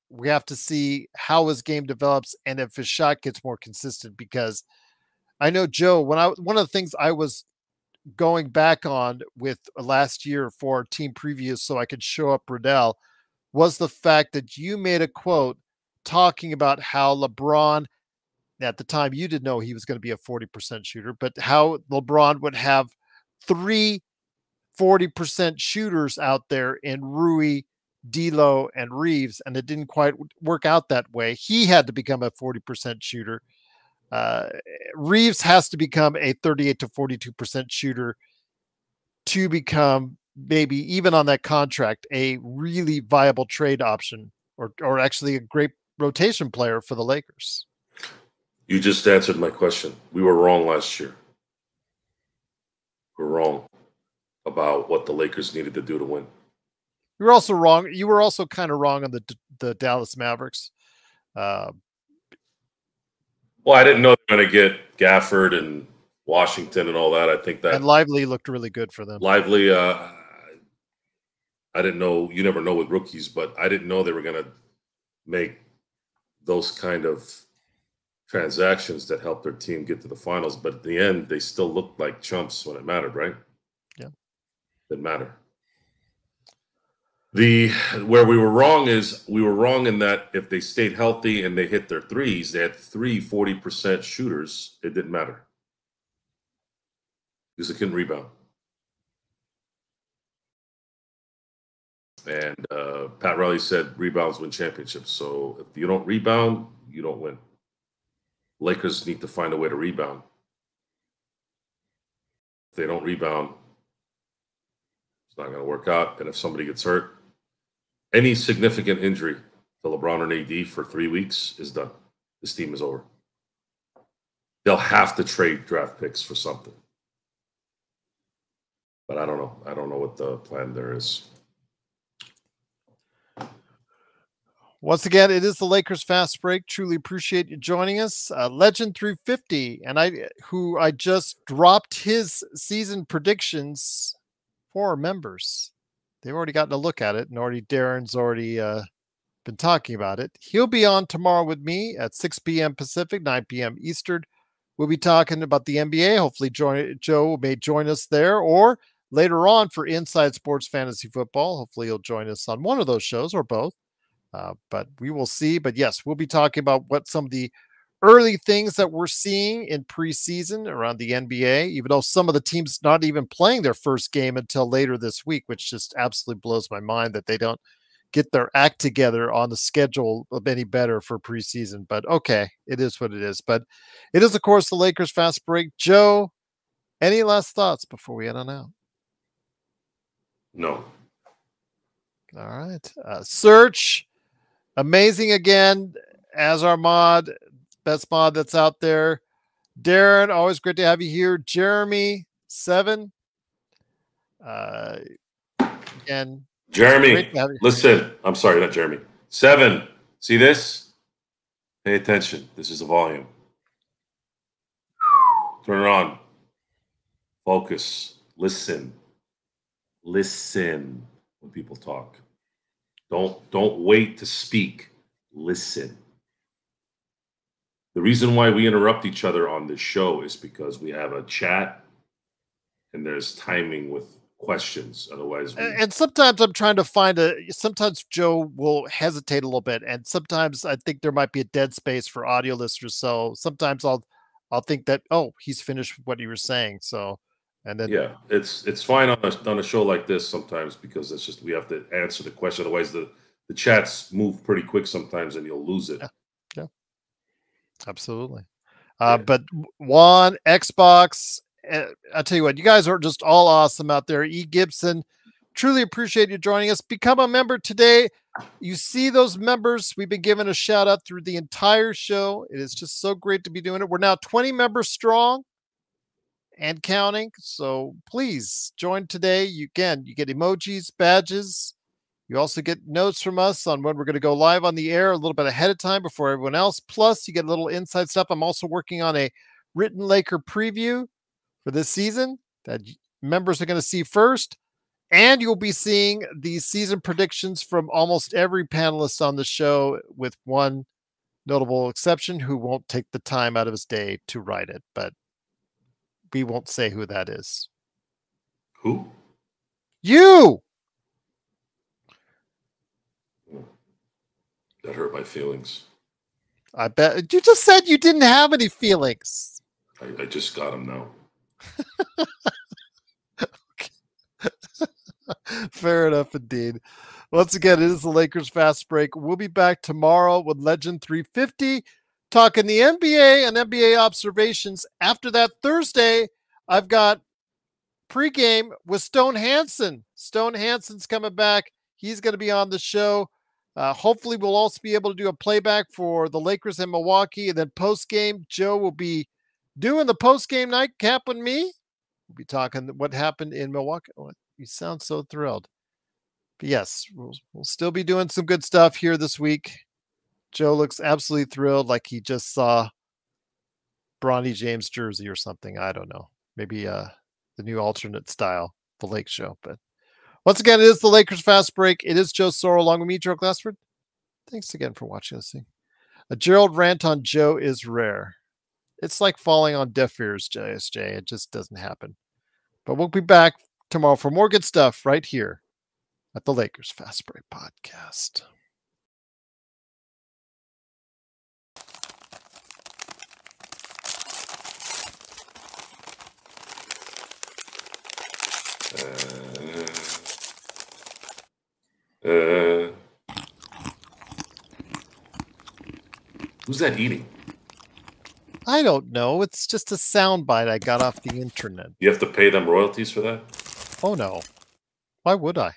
we have to see how his game develops and if his shot gets more consistent. Because I know, Joe, one of the things I was going back on with last year for team previews so I could show up Riddell was the fact that you made a quote talking about how LeBron, at the time you didn't know he was going to be a 40% shooter, but how LeBron would have 3 40% shooters out there in Rui, D'Lo, and Reeves, and it didn't quite work out that way. He had to become a 40% shooter. Reeves has to become a 38 to 42% shooter to become, maybe even on that contract, a really viable trade option, or actually a great rotation player for the Lakers. You just answered my question. We were wrong last year. We were wrong about what the Lakers needed to do to win. You were also wrong. You were also kind of wrong on the Dallas Mavericks. Well, I didn't know they were going to get Gafford and Washington and all that. I think that and Lively looked really good for them. Lively. I didn't know. You never know with rookies, but I didn't know they were going to make those kind of transactions that helped their team get to the finals. But at the end, they still looked like chumps when it mattered, right? Yeah, Didn't matter. Where we were wrong is we were wrong in that if they stayed healthy and they hit their threes, they had 40% shooters. It didn't matter because they couldn't rebound. And Pat Riley said rebounds win championships. So if you don't rebound, you don't win. Lakers need to find a way to rebound. If they don't rebound, it's not going to work out. And if somebody gets hurt, any significant injury to LeBron and AD for 3 weeks is done. This team is over. They'll have to trade draft picks for something. But I don't know. I don't know what the plan there is. Once again, it is the Lakers Fast Break. Truly appreciate you joining us. Legend 350, and who I just dropped his season predictions for our members. They've already gotten a look at it, and Darren's already been talking about it. He'll be on tomorrow with me at 6 p.m. Pacific, 9 p.m. Eastern. We'll be talking about the NBA. Hopefully, Joe may join us there, or later on for Inside Sports Fantasy Football. Hopefully, he'll join us on one of those shows or both. But we will see. But yes, we'll be talking about what some of the early things that we're seeing in preseason around the NBA, even though some of the teams not even playing their first game until later this week, which just absolutely blows my mind that they don't get their act together on the schedule of any better for preseason. But okay, it is what it is. But it is, of course, the Lakers Fast Break. Joe, any last thoughts before we head on out? No. All right. Search. Amazing again, as our mod, best mod that's out there. Darren, always great to have you here. Jeremy, 7. Again, Jeremy, listen. I'm sorry, not Jeremy. 7. See this? Pay attention. This is the volume. Turn it on. Focus. Listen. Listen when people talk. Don't wait to speak. Listen. The reason why we interrupt each other on this show is because we have a chat and there's timing with questions. Otherwise, and sometimes I'm trying to find sometimes Joe will hesitate a little bit, and sometimes I think there might be a dead space for audio listeners. So sometimes I'll think that, oh, he's finished what he was saying. So, and then yeah, it's fine on a show like this sometimes because it's just we have to answer the question. Otherwise, the chats move pretty quick sometimes, and you'll lose it. Yeah. Absolutely. But Juan, Xbox, I'll tell you what, you guys are just all awesome out there. E. Gibson, truly appreciate you joining us. Become a member today. You see those members. We've been giving a shout out through the entire show. It is just so great to be doing it. We're now 20 members strong and counting. So please join today. You get emojis, badges. You also get notes from us on when we're going to go live on the air a little bit ahead of time before everyone else. Plus, you get a little inside stuff. I'm also working on a written Laker preview for this season that members are going to see first. And you'll be seeing the season predictions from almost every panelist on the show, with one notable exception who won't take the time out of his day to write it. But we won't say who that is. Who? You! That hurt my feelings. I bet you just said you didn't have any feelings. I just got them now. Fair enough, indeed. Once again, it is the Lakers Fast Break. We'll be back tomorrow with Legend 350, talking the NBA and NBA observations. After that, Thursday, I've got pregame with Stone Hansen. Stone Hansen's coming back. He's going to be on the show. Hopefully, we'll also be able to do a playback for the Lakers in Milwaukee. And then post-game, Joe will be doing the post-game nightcap with me. We'll be talking what happened in Milwaukee. Oh, you sound so thrilled. But yes, we'll still be doing some good stuff here this week. Joe looks absolutely thrilled, like he just saw Bronny James jersey or something. I don't know. Maybe the new alternate style, the Lake Show. But once again, it is the Lakers Fast Break. It is Joe Soro along with me, Joe Glassford. Thanks again for watching this thing. A Gerald rant on Joe is rare. It's like falling on deaf ears, JSJ. It just doesn't happen. But we'll be back tomorrow for more good stuff right here at the Lakers Fast Break Podcast. Who's that eating? I don't know. It's just a soundbite I got off the internet. You have to pay them royalties for that? Oh, no. Why would I?